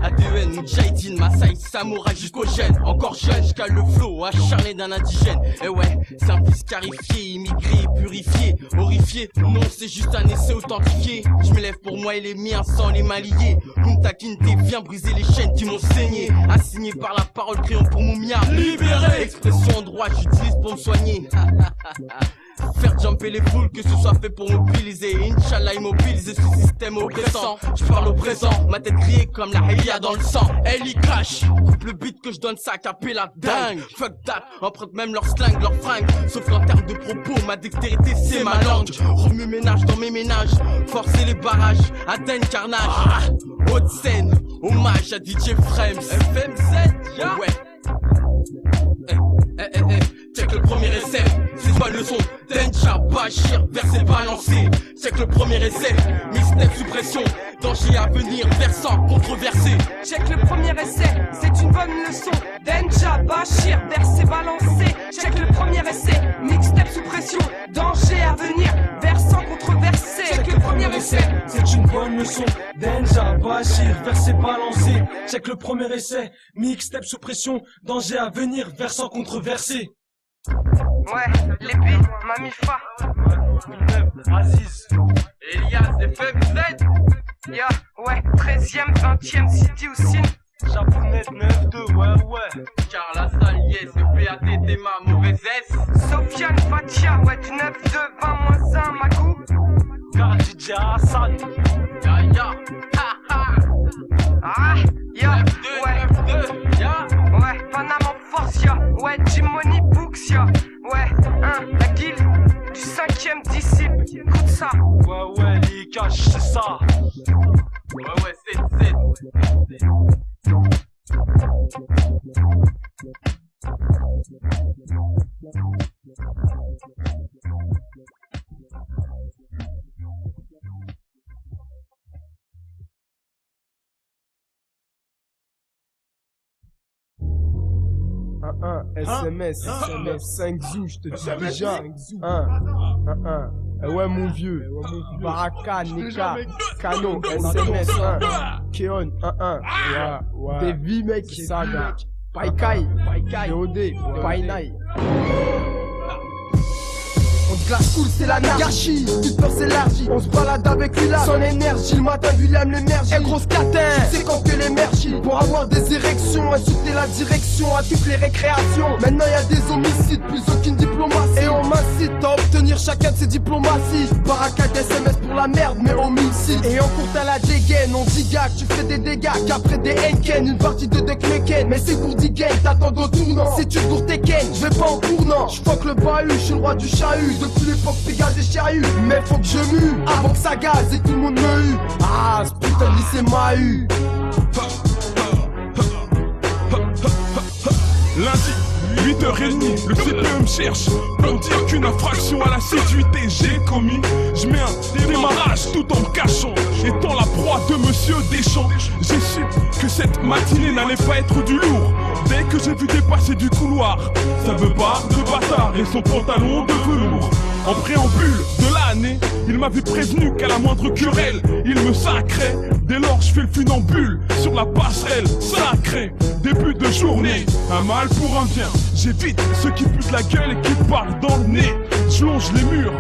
ADN, Mujahideen, Maasai, samouraï jusqu'au gène. Encore jeune, j'cale le flow, acharné d'un indigène. Et ouais, c'est un fils scarifié, immigré, purifié, horrifié. Non, c'est juste un essai authentifié. Je me lève pour moi et les miens sans les mains liées. Kunta Kinte vient briser les chaînes qui m'ont saigné. Assigné par la parole, crayon pour Moumia. Libéré. Expression en droit, j'utilise pour me soigner. Faire jumper les foules, que ce soit fait pour mobiliser. Inch'Allah immobiliser ce système oppressant. Je parle au présent, ma tête grillée comme la Helia dans le sang. Elle y crache, coupe le beat que je donne ça, capé la dingue. Fuck that, emprunte même leur slang, leur fringue. Sauf qu'en termes de propos, ma dextérité c'est ma langue. Remue ménage dans mes ménages, forcer les barrages, atteindre carnage. Haute scène, hommage à DJ Frames. FMZ, yeah. Ouais. Check le premier essai, c'est pas le son. Denja, Bachir, verset balancé. Check le premier essai, mixtape sous pression. Danger à venir, versant, controversé. Check le premier essai, c'est une bonne leçon. Denja, Bachir, verset balancé. Check le premier essai, mixtape sous pression. Danger à venir, versant, controversé. Check le premier essai, c'est une bonne leçon. Denja, Bachir, verset balancé. Check le premier essai, mixtape sous pression. Danger à venir, versant, controversé. Ouais, les billes, Mamifa, Aziz, Elias, FMZ. Ya, ouais, 13e, 20e, City ou Sin. Japonais 9-2, ouais. Car la salle, yes, le PAT, ma mauvaise S. Sofiane, Fatia, ouais, du 9-2, 20-1, Magou. Car DJ Hassan. Ya, ha ha. Ah, ya, 9-2, ouais. 9-2, ya. Ouais, Panama en force, ya. Ouais, Jimony Books, ya. Ouais, la guilde du 5e disciple. Écoute ça. Ouais, les caches, c'est ça. Ouais, 7-7. SMS, 5 zou, je te dis déjà. 1. Ouais, mon vieux. Baraka, Nika, Kano, SMS, 1. Keon, 1. Ouais. Baby, mec, Saga. Paikai, Yodé, Painai. On se glace cool, c'est l'anarchie. Toute peur s'élargit. On se balade avec lui là, son énergie. Le matin, William l'émergie. Elle grosse catin, tu sais quand que l'émergie. Pour avoir des érections, insulter la direction à toutes les récréations. Maintenant, y a des homicides, plus aucune diplomatie. Et on m'incite à obtenir chacun de ces diplomaties. Baraka SMS pour la merde, mais homicide. Et on court à la dégaine, on dit gars, tu fais des dégâts. Qu'après des Henken, une partie de Duck Meken. Mais c'est pour Digen, t'attends au tournant. Si tu cours tes Ken, je vais pas en tournant. Je que le bahut, je suis le roi du chahut. Depuis l'époque Pégase et Chariot. Mais faut que je mue avant que ça gaze et tout le monde me hue. Ah, putain, ce putain de lycée m'a eu. Lundi, 8h30, le CPE me cherche pour dire qu'une infraction à l'assiduité j'ai commis. Je mets un démarrage tout en me cachant, étant la proie de Monsieur Deschamps. J'ai su que cette matinée n'allait pas être du lourd. Dès que j'ai vu dépasser du couloir sa beubare de bâtard et son pantalon de velours. En préambule de l'année, il m'avait prévenu qu'à la moindre querelle, il me sacrait. Dès lors, je fais le funambule sur la passerelle sacrée. Début de journée, un mal pour un bien. J'évite ceux qui puent la gueule et qui parlent dans le nez. Je longe les murs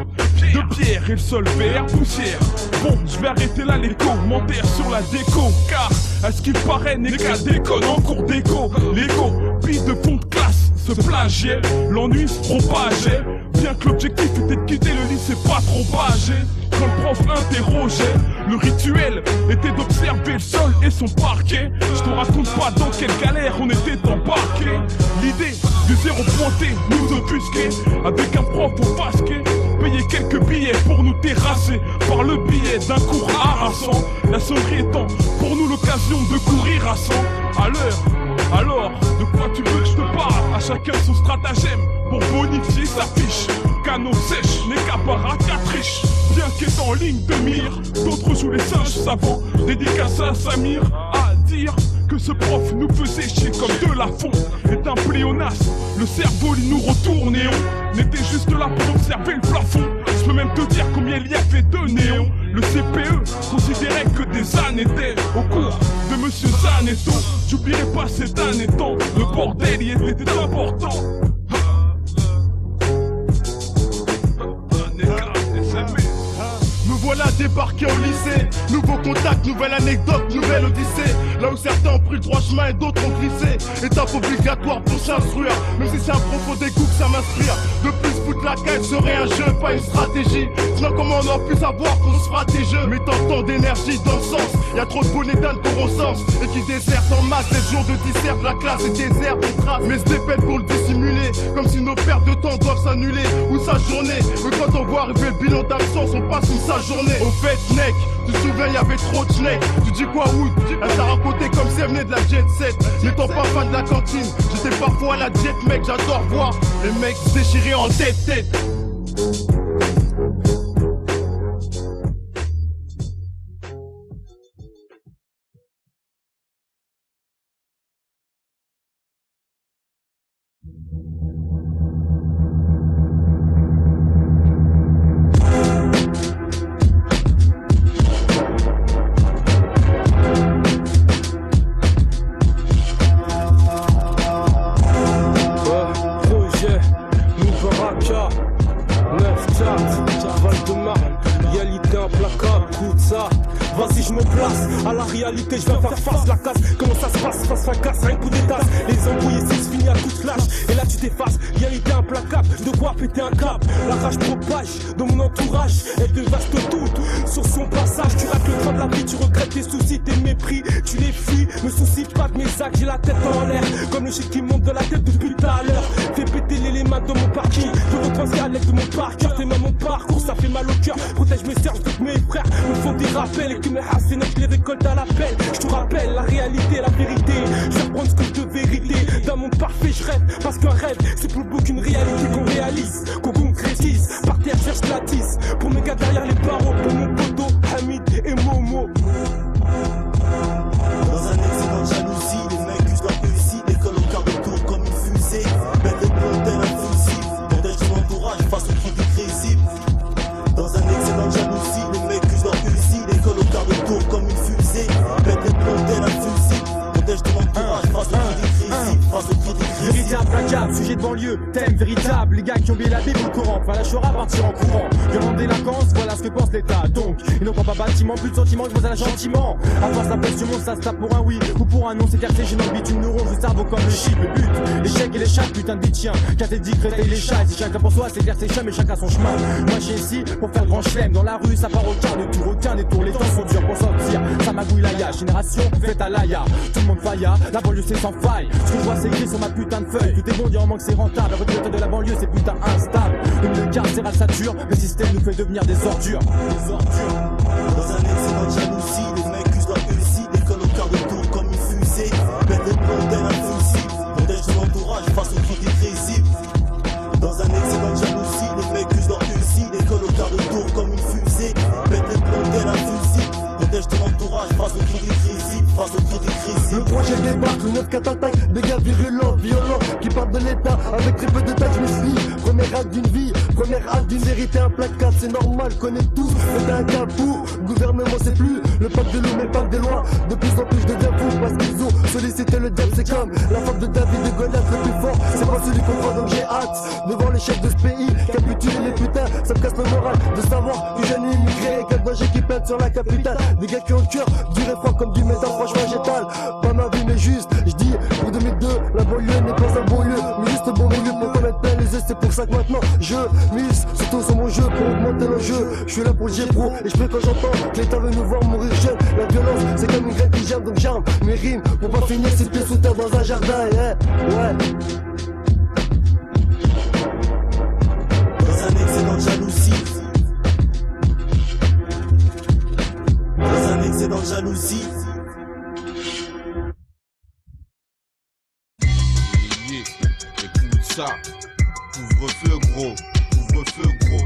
de pierre et le sol vert poussière. Bon, je vais arrêter là les commentaires sur la déco, car à ce qu'il paraît n'est qu'à déconne en cours d'écho. Les copies de fond de classe se plagiaient, l'ennui se propageait. Bien que l'objectif était de quitter le lycée pas trop âgé. Quand le prof interrogeait, le rituel était d'observer le sol et son parquet. Je te raconte pas dans quelle galère on était embarqué. L'idée du zéro pointé nous offusquait, avec un prof au basket. Payer quelques billets pour nous terrasser par le biais d'un cours harassant. La sonnerie étant pour nous l'occasion de courir à 100 à l'heure. Alors, de quoi tu veux que je te parle? À chacun son stratagème pour bonifier sa fiche. Canot sèche, n'est qu'à qu'à triche. Bien qu'étant en ligne de mire, d'autres jouent les singes savants. Dédicace à Samir, à dire que ce prof nous faisait chier comme de la fonte. Est un pléonasme, le cerveau il nous retourne et on était juste là pour observer le plafond. Je peux même te dire combien il y avait de néons. Le CPE considérait que des ânes étaient au cours de Monsieur Zanetto. J'oublierai pas cette année temps, le bordel y était important. Me voilà débarqué au lycée. Nouveau contact, nouvelle anecdote, nouvelle odyssée. Là où certains ont pris le droit chemin et d'autres ont glissé. Étape obligatoire pour s'instruire. Même si c'est un propos d'écoute que ça m'inspire. De plus foutre la caisse serait un jeu, pas une stratégie. Sinon comment on aurait pu savoir qu'on se fera des jeux. Mettant tant d'énergie dans le sens. Y'a trop de bonnets d'un de bon sens. Et qui désertent en masse les jours de dissert. La classe est déserte, on trace. Mais se dépêche pour le dissimuler. Comme si nos pertes de temps doivent s'annuler. Ou sa journée. Mais quand on voit arriver le bilan d'absence, on passe une sa journée. Au fait, mec, tu te souviens, y'avait trop de schneck. Tu dis quoi, Wood? Elle t'a raconté comme si elle venait de la jet set. N'étant pas fan de la cantine, j'étais parfois à la jet, mec. J'adore voir les mecs se déchirer en tête. Vas-y, je me place à la réalité, je viens faire face la casse. Comment ça se passe, face à casse, un coup d'état. Les embrouilles ici se finit à coup de flash. Et là tu t'effaces, réalité implacable. De quoi péter un câble, la rage propage dans mon entourage. Elle dévaste tout sur son passage. Tu rates le train de la vie, tu regrettes tes soucis, tes mépris. Tu les fuis, me soucie pas de mes actes. J'ai la tête en l'air, comme le shit qui monte de la tête depuis tout à l'heure. Fais péter l'élément dans mon parking. Je retranscris à l'aide de mon parcours. T'es mon parcours, ça fait mal au cœur. Protège mes sœurs, toutes mes frères me font des rappels. Et que mes hassins, je les récolte à l'appel. Je te rappelle la réalité, la vérité. Je vais reprendre ce que de vérité. Dans mon parfait, je rêve. Parce qu'un rêve, c'est plus beau qu'une réalité qu'on réalise, qu'on concrétise. Par terre, je cherche la tisse. Pour mes gars derrière les barreaux. Pour mon poteau, Hamid et Momo. Dans un excellent de jalousie, les mecs usent leur réussite. Décollent au quart de tour comme une fusée. Bête et blonde, tel un fusil. Protège ton entourage face au truc crédible. Dans un excellent de jalousie, les mecs usent leur réussite. Décollent au quart de tour comme une fusée. Bête et blonde, tel un fusil. Protège ton entourage face au truc crédible. Face au truc crédible. Vérité implacable, sujet de banlieue, thème véritable. Les gars qui ont oublié la Bible ou le Coran, enfin la Shora partir en courant. Violent délinquance, voilà ce que pense l'État. Donc, ils n'ont pas bâtiment, plus de sentiments, je vous la gentiment. À force la pression monte, ça se tape pour un oui ou pour un non. C'est quartier, j'ai dans le bitume neurone, je cerveau comme le chip, le but. L'échec et l'échec, putain de bit chien. Catholique, réveille les chats. Et si chacun pour soi, c'est clair, c'est chum et chacun son chemin. Moi j'ai ici pour faire grand chelem. Dans la rue, ça part au quart de tour, aucun détour. Les temps sont durs pour sortir. Ça magouille la ya, génération faite à l'aya. Tout le monde failla, la banlieue c'est sans faille. Ce que je vois c'est écrit sur ma putain de feuille. Tout est bon, du moment que c'est rentable. La retraite de la banlieue c'est putain instable. Une carcérale sature, le système nous fait devenir des ordures. Dans un excellent de jalousie, les mecs l'entourage face aux critiques risibles, face aux critiques risibles. Le projet débarque, le 9-4 attaque, des gars virulents, violents, qui parlent de l'État avec très peu de tact. Je me suis dit, premier acte d'une vie, premier acte d'une vérité implacable. C'est normal, connaît tous, c'est un capou. Gouvernement c'est plus le pacte de l'eau mais le pacte des lois. De plus en plus je deviens fou parce qu'ils ont sollicité le diable. C'est comme la femme de David de Goliath, le plus fort, c'est pas celui qu'on croit. Donc j'ai hâte de voir les chefs de ce pays capituler les putains. Ça me casse le moral de savoir que jeune immigré et quel danger qui pète sur la capitale. Des gars qui ont le cœur dur et froid comme du métal. Franchement j'étale pas ma vie mais juste je dis pour 2002 la banlieue n'est pas un bon lieu mais juste un bon milieu pour connaître plein les yeux. C'est pour ça que maintenant je mise surtout sur mon jeu pour augmenter l'enjeu. Je suis là pour le G-Pro et je peux quand j'entends que l'État veut nous voir mourir jeune. La violence c'est comme une graine qui germe donc j'arme mes rimes pour pas finir ses pieds sous terre dans un jardin. Yeah. Ouais. Dans un excellent jalousie, dans un excellent jalousie. Écoute ça, couvre-feu gros, couvre-feu gros,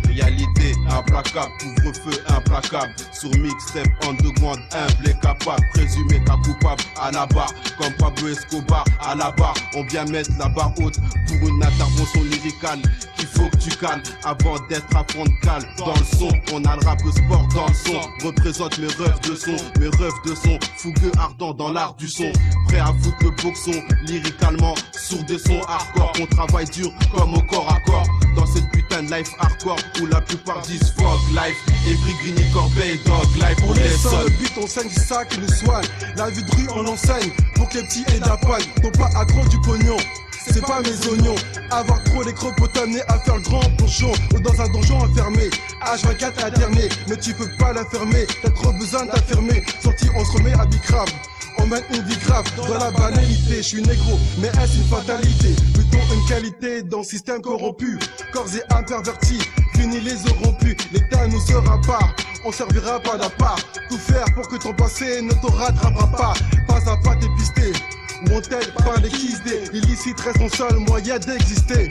Réalité implacable, couvre-feu implacable. Sur mixtape underground, humble et capable. Présumé qu'un coupable à la barre, comme Pablo Escobar à la barre. On vient mettre la barre haute pour une intervention lyricale. Qu'il faut que tu calmes avant d'être à fond de cale. Dans le son, on a le rap le sport dans le son. Représente mes rêves de son, mes rêves de son. Fougueux ardent dans l'art du son. Prêt à foutre le boxon, lyricalement, sur des sons hardcore. On travaille dur comme au corps à corps. Dans cette putain de life hardcore où la plupart disent fuck life. Evry Grigny Corbeil dog life pour les seuls. Le but on saigne ça qui nous soigne. La vie de rue on enseigne pour que les petits aient la poigne. T'ont pas accro du pognon. C'est pas mes oignons. Avoir trop les crocs pour t'amener à faire le grand plongeon. Ou dans un donjon enfermé H24 alterné. Mais tu peux pas la fermer. T'as trop besoin de t'affirmer. Sorti on se remet à bicrave. On mène une vie grave dans la banalité. Je suis négro, mais est-ce une fatalité? Plutôt une qualité dans le système corrompu. Corps et âme pervertis, fini les os rompus. L'État nous sera pas, on servira pas d'appart. Tout faire pour que ton passé ne te rattrapera pas. Pas à pas dépisté, ou on t'aide par les kisdés. Illicite reste ton seul moyen d'exister.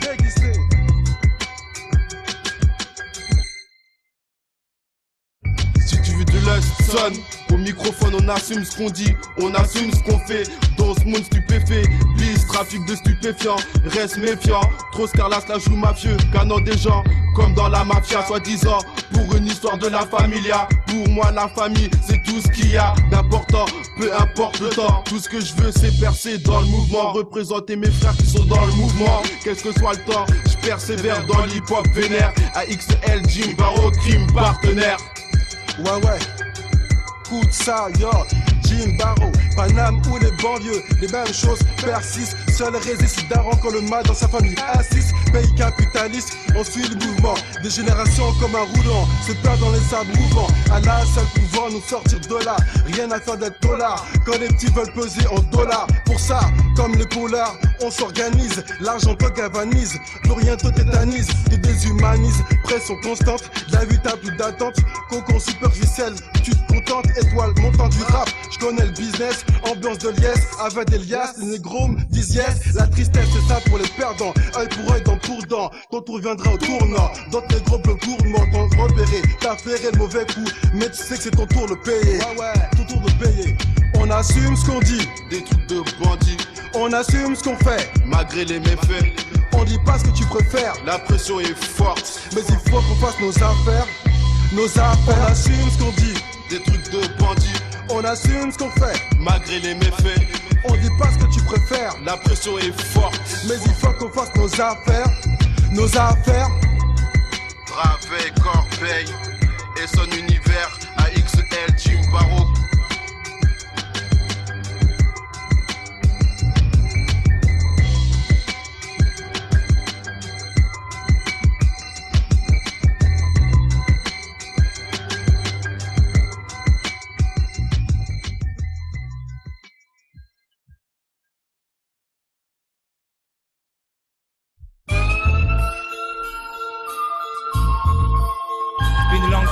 Si tu veux de lust, sonne. Au microphone on assume ce qu'on dit, on assume ce qu'on fait. Dans ce monde stupéfait, please, trafic de stupéfiants. Reste méfiant, trop Scarlas la joue mafieux. Canant des gens, comme dans la mafia soi-disant. Pour une histoire de la familia. Pour moi la famille c'est tout ce qu'il y a d'important. Peu importe le temps, tout ce que je veux c'est percer dans le mouvement. Représenter mes frères qui sont dans le mouvement. Qu'est-ce que soit le temps, je persévère dans l'hip-hop vénère. AXL, Jim Barreau, crime partenaire. Ouais, écoute ça, yo, Jim Barreau, Paname ou les banlieues, les mêmes choses persistent. Seul résiste daron quand le mal dans sa famille assiste. Pays capitaliste, on suit le mouvement. Des générations comme un roulant, se perd dans les sables mouvants. Allah seul pouvant nous sortir de là. Rien à faire d'être dollar, quand les petits veulent peser en dollars. Pour ça, comme les polars, on s'organise. L'argent te galvanise, plus rien te tétanise. Te déshumanise, pression constante. La vie t'as plus d'attente, cocon superficiel. Tu te contentes, étoile montant du rap. Je connais le business, ambiance de liesse. Avec des liasses, les négros disent yes. La tristesse c'est ça pour les perdants. Œil pour œil, dent pour dent. Ton tour viendra au tournant. D'autres négros bleus gourmands t'ont repéré. T'as fait le mauvais coup, mais tu sais que c'est ton tour de payer. Ouais, ton tour de payer. On assume ce qu'on dit, des trucs de bandits. On assume ce qu'on fait, malgré les méfaits. On dit pas ce que tu préfères, la pression est forte. Mais il faut qu'on fasse nos affaires. Nos affaires, on assume ce qu'on dit, des trucs de bandits. On assume ce qu'on fait, malgré les méfaits. On dit pas ce que tu préfères, la pression est forte. Mais il faut qu'on fasse nos affaires. Nos affaires. Dravet, Corbeil et son univers. AXL, Jim Barreau.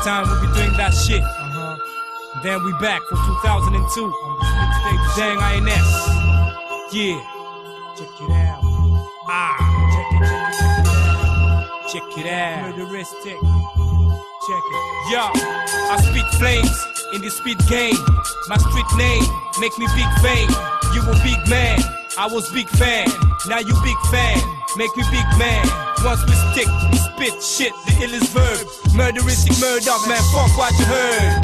Time we'll be doing that shit. Then we back for 2002. Dang INS. Yeah. Check it out. Check it. Check it out. Murderistic. Check it. Yo, I spit flames in the speed game. My street name make me big fame. You a big man, I was big fan. Now you big fan, make me big man. Once we stick, spit shit, the illest verb. Murderistic, murder, man, fuck what you heard.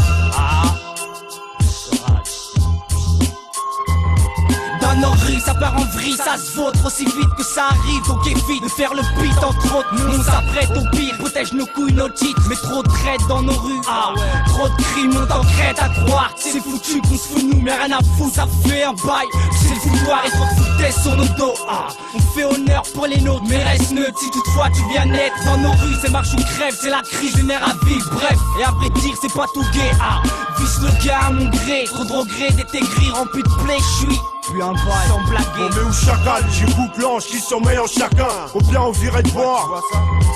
Dans nos rues, ça part en vrille, ça se vautre aussi vite que ça arrive. Donc évite de faire le beat entre autres. Nous on s'apprête au pire, protège nos couilles, nos titres. Mais trop de traite dans nos rues. Trop de crimes, on t'enquête à croire que c'est foutu qu'on se fout nous, mais rien à foutre, ça fait un bail. C'est le foutoir et trop de foutaise sur nos dos. On fait honneur pour les nôtres, mais reste neutre si toutefois tu viens naître. Dans nos rues, c'est marche ou crève, c'est la crise, les nerfs à vivre. Bref, et à vrai dire, c'est pas tout gay. Visse le gars à mon gré, trop de regrets d'être aigri, rempli de plaies, j'suis. Plus un bail, sans blaguer. On met où chacal, j'écoute l'ange qui sommeille en chacun. Au bien on virait de voir,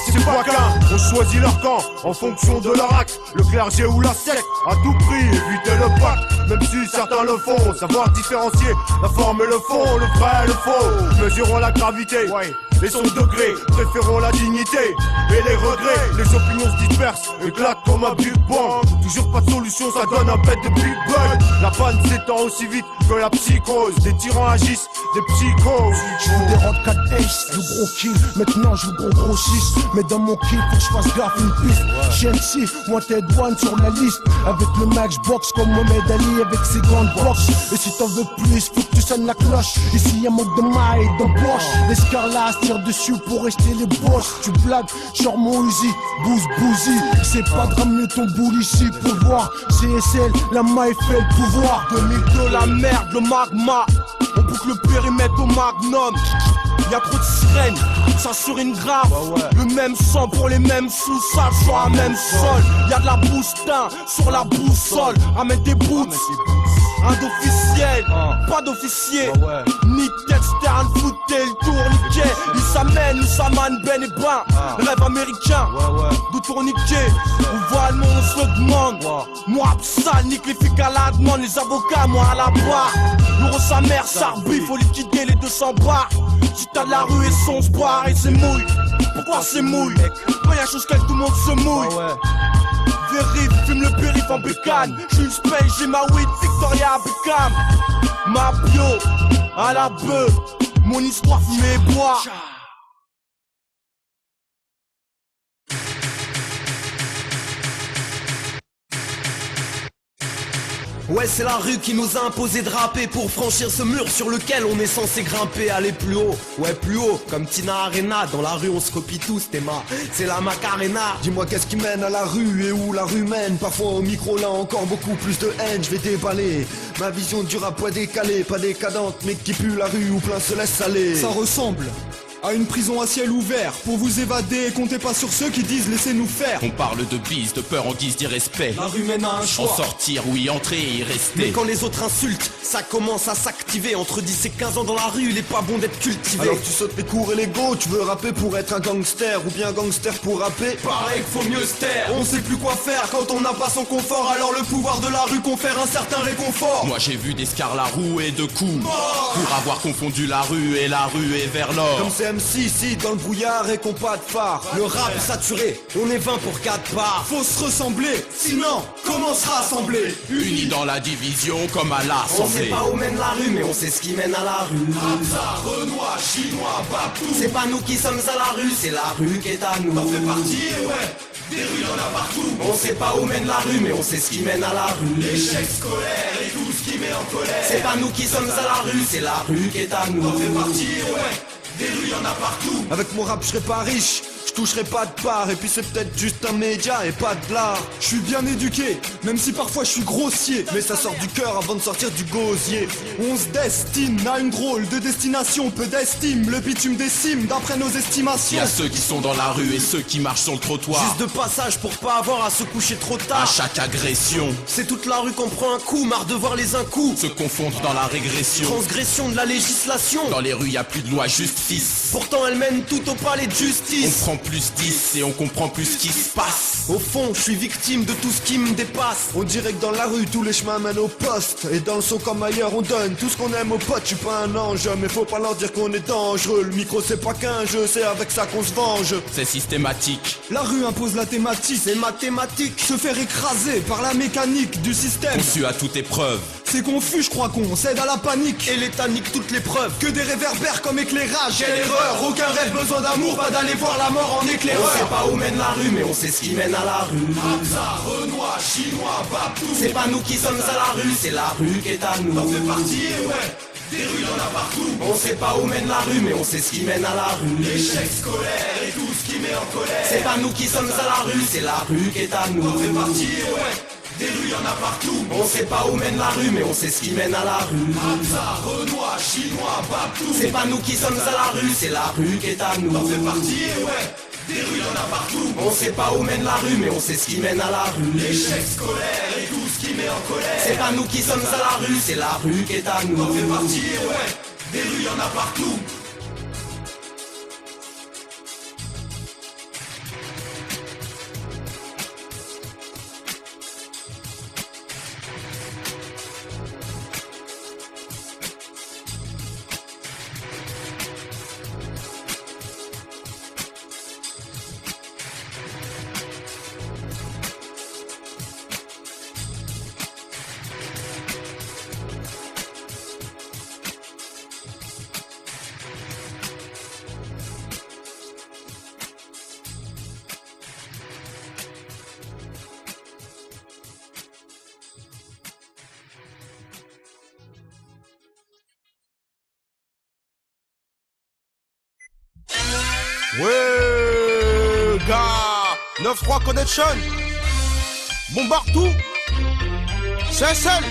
c'est pas qu'un. On choisit leur camp en fonction de leur acte. Le clergé ou la secte, à tout prix, éviter le pacte. Même si certains le font, savoir différencier la forme et le fond, le vrai et le faux. Mesurons la gravité et son degré, préférons la dignité et les regrets. Les opinions se dispersent, éclatent comme un big bang. Toujours pas de solution, ça donne un bête de big bang. La panne s'étend aussi vite que la psychose. Des tyrans agissent, des psychos. Je veux des rods 4 ace, le gros kill. Maintenant je veux gros 6. Mais dans mon kill, faut que je fasse gaffe une piste. GNC, Wanted One sur la liste. Avec le match box comme Mohamed Ali avec ses grandes box. Et si t'en veux plus, faut que tu sonnes la cloche. Ici y'a manque de mailles et d'embauche. Les scarlas tirent dessus pour rester les boss. Tu blagues, genre mon Uzi, bouzi. C'est pas de ramener ton boule ici pour voir. CSL, la maille fait le pouvoir. 2002, la merde, le magma. On boucle le périmètre au magnum. Y'a trop de sirènes, ça sur une grave. Le même sang pour les mêmes sous-salles sur un même sol. Y'a de la boustin sur la boussole. Ramène tes boots, un d'officiel, pas d'officier. Nick Dexter, un fouté, le tour niqué. Il s'amène, Ben et Ben. Rêve américain, de tourniquet. Où va le monde, on se le demande. Moi, sale, nique les flics à la demande. Les avocats, moi à la barre. L'euro sa mère, Sarbi, faut liquider les 200 bars. Si t'as de la rue et son sport et c'est mouille. Pourquoi c'est mouille? Quand y'a chose qu'elle tout le monde se mouille. Vérif, fume le périph' en bécane. J'suis une space, j'ai ma weed, Victoria Beckham. Ma bio, à la beuh. Mon histoire fumée et bois. Ouais, c'est la rue qui nous a imposé de rapper pour franchir ce mur sur lequel on est censé grimper, aller plus haut. Ouais, plus haut, comme Tina Arena. Dans la rue, on se copie tous, Théma. C'est la Macarena. Dis-moi qu'est-ce qui mène à la rue et où la rue mène. Parfois au micro, là encore beaucoup plus de haine. Je vais déballer ma vision du rap, ouais, décalée, pas décadente, mais qui pue la rue où plein se laisse aller. Ça ressemble à une prison à ciel ouvert. Pour vous évader, comptez pas sur ceux qui disent laissez-nous faire. On parle de bise, de peur en guise d'irrespect. La rue mène à un choix. En sortir ou y entrer et y rester. Mais quand les autres insultent, ça commence à s'activer. Entre 10 et 15 ans dans la rue, il est pas bon d'être cultivé. Alors tu sautes les cours et les go. Tu veux rapper pour être un gangster ou bien gangster pour rapper. Pareil qu'il faut mieux se taire. On sait plus quoi faire quand on n'a pas son confort. Alors le pouvoir de la rue confère un certain réconfort. Moi j'ai vu des scarlaroux et de coups pour avoir confondu la rue et la rue et vers l'or. Comme c'est MC ici dans le brouillard et qu'on pas de phare. Le rap est saturé, on est 20 pour 4 parts. Faut se ressembler, sinon comment se rassembler? Unis dans la division comme à l'assemblée. On sait pas où mène la rue mais on sait ce qui mène à la rue. Hamza, Renoir, Chinois, Babtou. C'est pas nous qui sommes à la rue, c'est la rue qui est à nous. T'en fais partie et ouais, des rues y'en a partout. On sait pas où mène la rue mais on sait ce qui mène à la rue. L'échec scolaire et tout ce qui met en colère. C'est pas nous qui sommes à la rue, c'est la rue qui est à nous. T'en fais partie et ouais, des rues y'en a partout. Avec mon rap je serai pas riche, je toucherai pas de part. Et puis c'est peut-être juste un média et pas de l'art. Je suis bien éduqué, même si parfois je suis grossier. Mais ça sort du cœur avant de sortir du gosier. On se destine à une drôle de destination. Peu d'estime, le bitume décime d'après nos estimations. Y'a ceux qui sont dans la rue et ceux qui marchent sur le trottoir. Juste de passage pour pas avoir à se coucher trop tard. À chaque agression, c'est toute la rue qu'on prend un coup, marre de voir les incous se confondent dans la régression. Transgression de la législation. Dans les rues y'a plus de loi, juste fils. Pourtant elle mène tout au palais de justice. On prend plus 10 et on comprend plus ce qui se passe. Au fond, je suis victime de tout ce qui me dépasse. On dirait que dans la rue, tous les chemins mènent au poste. Et dans le son comme ailleurs, on donne tout ce qu'on aime aux potes. Je suis pas un ange, mais faut pas leur dire qu'on est dangereux. Le micro c'est pas qu'un jeu, c'est avec ça qu'on se venge. C'est systématique. La rue impose la thématique, c'est mathématique. Se faire écraser par la mécanique du système. Conçu à toute épreuve. C'est confus, je crois qu'on cède à la panique. Et l'État nique toutes les preuves. Que des réverbères comme éclairage, quelle erreur. Aucun rêve, besoin d'amour, pas d'aller voir la mort en éclaireur. On sait pas où mène la rue, mais on sait ce qui mène à la rue. Hamza, Renoir, Chinois, Babtou. C'est pas nous qui sommes à la rue, c'est la rue qui est à nous. On fait partie, ouais. Des rues y'en a partout. On sait pas où mène la rue, mais on sait ce qui mène à la rue. L'échec scolaire et tout ce qui met en colère. C'est pas nous qui sommes à la rue, c'est la rue qui est à nous. On fait partie, ouais. Des rues y'en a partout. On sait pas où mène la rue, mais on sait ce qui mène à la rue. Hamza, Renoir, Chinois, Babtou. C'est pas nous qui sommes à la rue, c'est la rue qui est à nous. On fait partie, ouais. Des rues y'en a partout. On sait pas où mène la rue, mais on sait ce qui mène à la rue. L'échec scolaire et tout ce qui met en colère. C'est pas nous qui sommes à la rue, c'est la rue qui est à nous. On fait partie, ouais. Des rues y'en a partout. Ouais, gars, 9-3 Connection. Bombarde tout. C'est seul.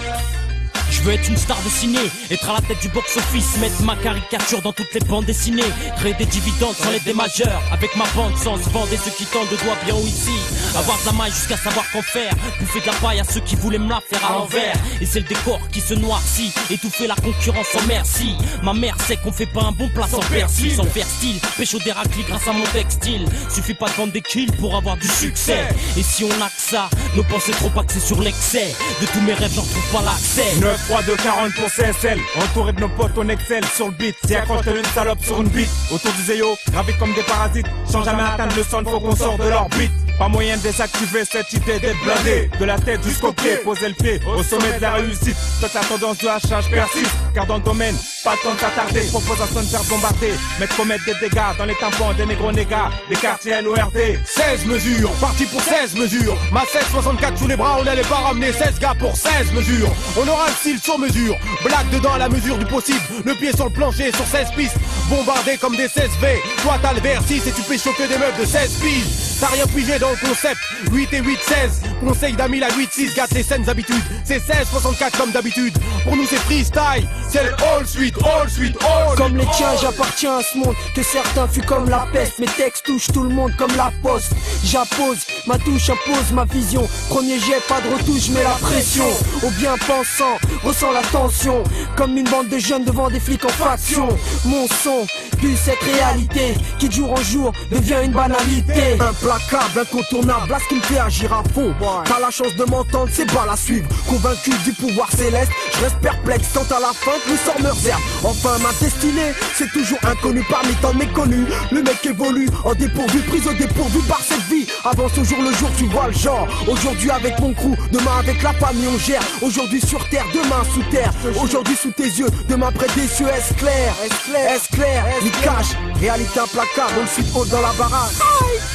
Je veux être une star de ciné, être à la tête du box-office, mettre ma caricature dans toutes les bandes dessinées, créer des dividendes sans l'aide des majeurs, avec ma bande sans se vendre et ceux qui tendent de doigts bien haut ici, avoir de la maille jusqu'à savoir qu'en faire, bouffer de la paille à ceux qui voulaient me la faire à l'envers, et c'est le décor qui se noircit, étouffer la concurrence sans merci, ma mère sait qu'on fait pas un bon plat sans persil, sans faire style, pécho des raclis grâce à mon textile, suffit pas de vendre des kills pour avoir du succès, et si on a que ça, nos pensées trop axées sur l'excès, de tous mes rêves j'en trouve pas l'accès. 9-3 de 40 pour CSL, entouré de nos potes on excelle sur le beat. Si accroche une salope sur une bite, autour du zéyo, gravé comme des parasites, sans jamais atteindre le sol, faut qu'on sorte de l'orbite. Pas moyen de désactiver cette idée d'être blindé, de la tête jusqu'au pied, poser le pied au sommet de la réussite. Toute la tendance du hachage persiste, car dans le domaine, pas le temps de s'attarder. Proposition de faire bombarder, mettre commettre des dégâts dans les tympans des négros négas, des quartiers LORD. 16 mesures, parti pour 16 mesures. Ma 1664 sous les bras, on allait pas ramener 16 gars pour 16 mesures. On aura le style sur mesure, blague dedans à la mesure du possible. Le pied sur le plancher sur 16 pistes, bombardé comme des 16V. Toi t'as le VR6 et tu fais choquer des meufs de 16 piges. T'as rien pigé dans le concept, 8 et 8, 16. Conseil d'amis la 8-6, gâte les saines habitudes. C'est 16-64 comme d'habitude. Pour nous c'est freestyle, c'est le all suite, all suite, all. Comme les tiens, j'appartiens à ce monde que certains fuient comme la peste. Mes textes touchent tout le monde comme la poste. J'appose, ma touche impose ma vision. Premier jet, pas de retouche, mais la pression. Au bien pensant, ressent la tension. Comme une bande de jeunes devant des flics en faction. Mon son, puis cette réalité qui de jour en jour devient une banalité. Implacable, incontournable, là ce qui me fait agir à fond. T'as la chance de m'entendre, c'est pas la suivre. Convaincu du pouvoir céleste, je reste perplexe quand à la fin le sort me réserve. Enfin ma destinée, c'est toujours inconnu parmi tant de méconnus. Le mec évolue en dépourvu, prise au dépourvu par cette vie. Avance au jour le jour, tu vois le genre. Aujourd'hui avec mon crew, demain avec la famille on gère. Aujourd'hui sur terre, demain sous terre. Aujourd'hui sous tes yeux, demain près des cieux, est clair, est clair, il cache. Réalité implacable, on le suit haut dans la baraque.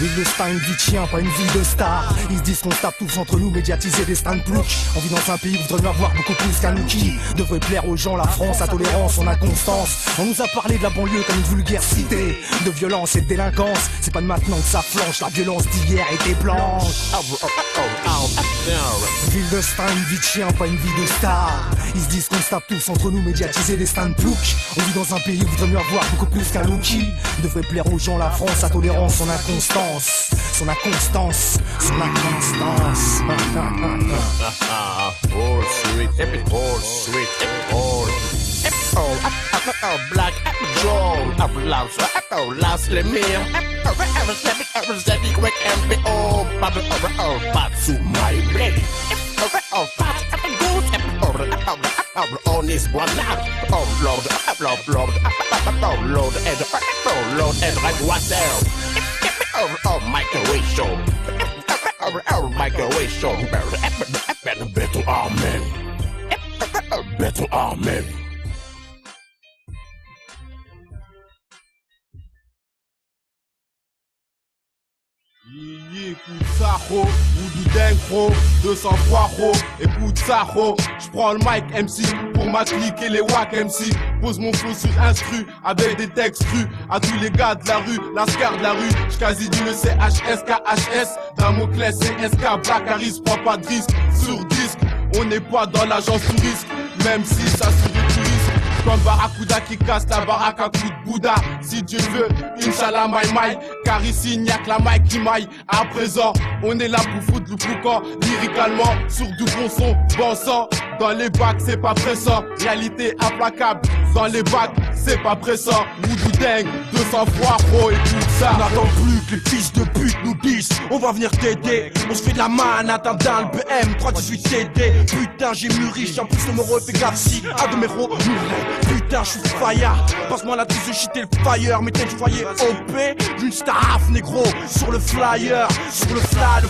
Ville de Stein, vie de chien, pas une ville de star. Ils se disent qu'on se tape tous entre nous, médiatiser des stands ploucs. On vit dans un pays où voudrait nous avoir beaucoup plus qu'un nous qui devrait plaire aux gens, la France, la tolérance, son inconstance. On nous a parlé de la banlieue comme une vulgaire cité, de violence et de délinquance. C'est pas de maintenant que ça flanche, la violence d'hier était blanche. Ville de Stein, vie de chien, pas une vie de star. Ils se disent qu'on se tape tous entre nous, médiatiser des stands ploucs. On vit dans un pays où voudrait mieux avoir beaucoup plus qu'un nous qui devrait plaire aux gens, la France, sa tolérance, son inconstance, son inconstance, son inconstance. All sweet, all sweet, all Black Joe, Lance Lemire, Quick MPO, Pat sous my blade. On is one now. Lord and right one down. Microwave show. Microwave show. Better amen. Better amen. Écoute ça, ho, Voodoo Deng, ho, 203, ho, écoute ça, ho, j'prends le mic MC pour ma clique et les wack MC. Pose mon flow sur instru avec des textes crus à tous les gars de la rue, l'ascar de la rue. J'quasi du le CHSKHS, Damoclès CSK, Black Harris, prends pas de risque sur disque. On n'est pas dans l'agence touriste, même si ça serait touriste. Comme Barracuda qui casse la baraque à coup de Bouddha. Si Dieu veut, Inch'Allah, my, car ici il n'y a que la maille qui maille. À présent, on est là pour foutre le boucan, lyricalement, sur du bon son, bon sang. Dans les bacs, c'est pas pressant, réalité implacable. Dans les bacs, c'est pas pressant. Voodoo Deng, 200 fois pro et tout ça. On n'attend plus que les fils de pute nous disent on va venir t'aider. On se fait de la manne, atteindant le BM 318 TD. Putain, j'ai mûri, en plus le moro fait Garci. À de mes ro, putain, je suis fire. Passe-moi la touche de shit et le fire. Mais t'es du foyer OP, d'une staff négro. Sur le flyer, sur le fly.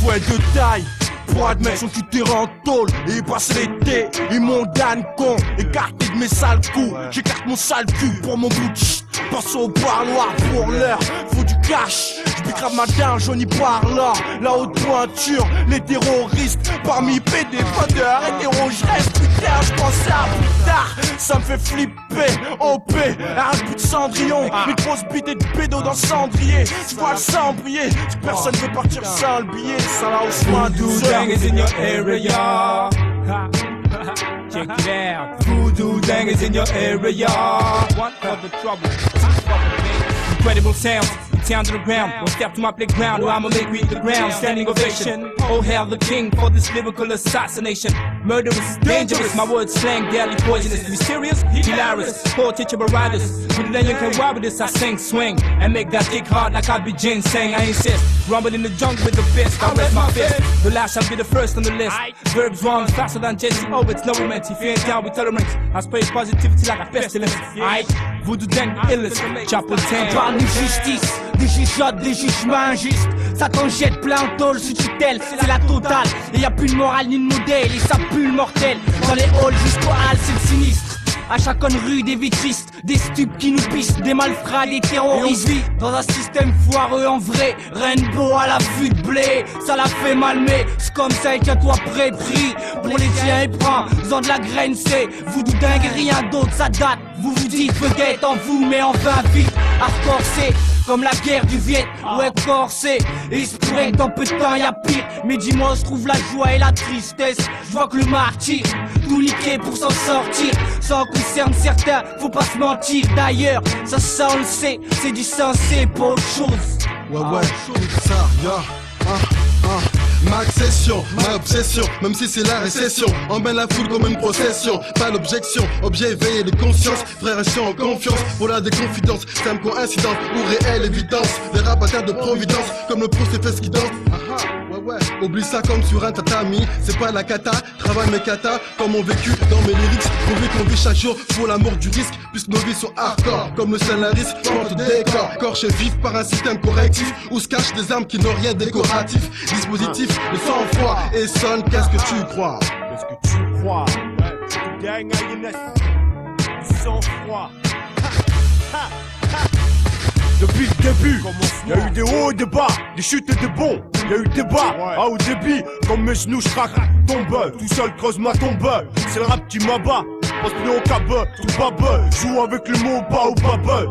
Fouet de taille. Pour admettre son cul en tôle et passer l'été, ils m'ont gagne con, écarté de mes sales coups, j'écarte mon sale cul pour mon bout de ch'ti. Passe au parloir pour l'heure, faut du cash, j'bicrave ma dingue, j'en y parle là, la haute pointure, les terroristes, parmi PD, vendeurs, hétéros, j'reste putain, j'pense à plus tard, ça me fait flipper, OP, un but de Cendrillon, mes grosses bites et de pédo dans le cendrier, j'vois le sang briller, personne veut partir sans le billet, ça la hausse moins Voodoo Deng is in your area. Check it out. Voodoo Deng is in your area. One for the trouble. Incredible sounds. Down to the ground, don't step to my playground or I'ma make the ground. Standing ovation, oh hail the king for this lyrical assassination. Murderous, dangerous, my words slang, deadly poisonous. Mysterious, hilarious, poor teachable riders. With then you can ride with this, I sing, swing and make that dick hard like I be ginseng. I insist, rumble in the jungle with the fist, I raise my fist. The last shall be the first on the list. Verbs rhyme faster than Jesse, oh it's no romance. If you ain't down with tolerance, I spray positivity like a pestilence. Aight, Voodoo Deng, illest, Chapel 10. Parle de justice, des jugeotes, des jugements injustes. Ça t'en jette plein de tôle sous tutelle, c'est la totale. Et y'a plus de morale ni de modèle, et ça pue le mortel. Dans les halls jusqu'au hall, c'est le sinistre. À chaque rue des vitristes, des stupes qui nous pistent, des malfrats, des terroristes. Et on vit dans un système foireux en vrai. Rainbow à la vue de blé, ça la fait mal mais c'est comme ça et qu'à toi prêt pris. Pour les tiens et prends-en de la graine, c'est Voodoo Deng et rien d'autre, ça date. Vous vous dites vedette en vous mais enfin vite. Hardcore c'est comme la guerre du Viet, ouais corsé. Et il se pourrait que dans peu de temps y'a pire. Mais dis-moi, je trouve la joie et la tristesse. Je vois que le martyr, tout niqué pour s'en sortir. Ça en concerne certains, faut pas se mentir. D'ailleurs, ça on le sait, c'est du sensé, pas autre chose. Ouais, tout ça, ma accession, ma obsession, même si c'est la récession, emmène la foule comme une procession, pas d'objection, objet éveillé de conscience, frère et en confiance, pour la déconfidence, c'est une coïncidence ou réelle évidence, des rabatteurs de providence, comme le procès fait ce qui danse. Ouais, oublie ça comme sur un tatami, c'est pas la cata, travaille mes katas, comme on vécu dans mes lyrics, prouver qu'on vit chaque jour pour l'amour du risque, puisque nos vies sont hardcore, comme le scénariste, porte décor, corché vif par un système correctif, où se cachent des armes qui n'ont rien décoratif, dispositif de sang-froid, et sonne, qu'est-ce que tu crois? Qu'est-ce que tu crois? Ouais, gang à Younes, sang-froid. Depuis le début, il y a eu des hauts et des bas, des chutes et des bons. Il y a eu des bas, à haut débit, comme mes genoux j'craque, tombe, tout seul creuse ma tombe. C'est le rap qui m'abat, pense plus au cabot, tout babble. Joue avec le mot bas ou babble,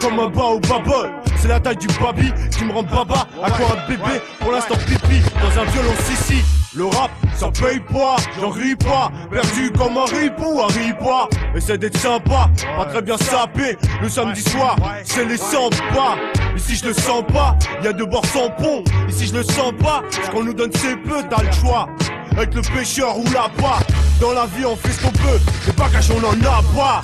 comme un bas ou babble. C'est la taille du baby qui me rend baba, à quoi un bébé, pour l'instant pipi, dans un violon sissi. Le rap, ça paye pas, j'en ris pas, perdu comme un ripou, un ripa. Essaie d'être sympa, pas très bien sapé. Le samedi soir, c'est les 100 pas. Ici je le sens pas, y'a deux bords sans pont. Ici je le sens pas, ce qu'on nous donne c'est peu, t'as le choix. Avec le pêcheur ou la pas, Dans la vie on fait ce qu'on peut, les bagages on en a pas.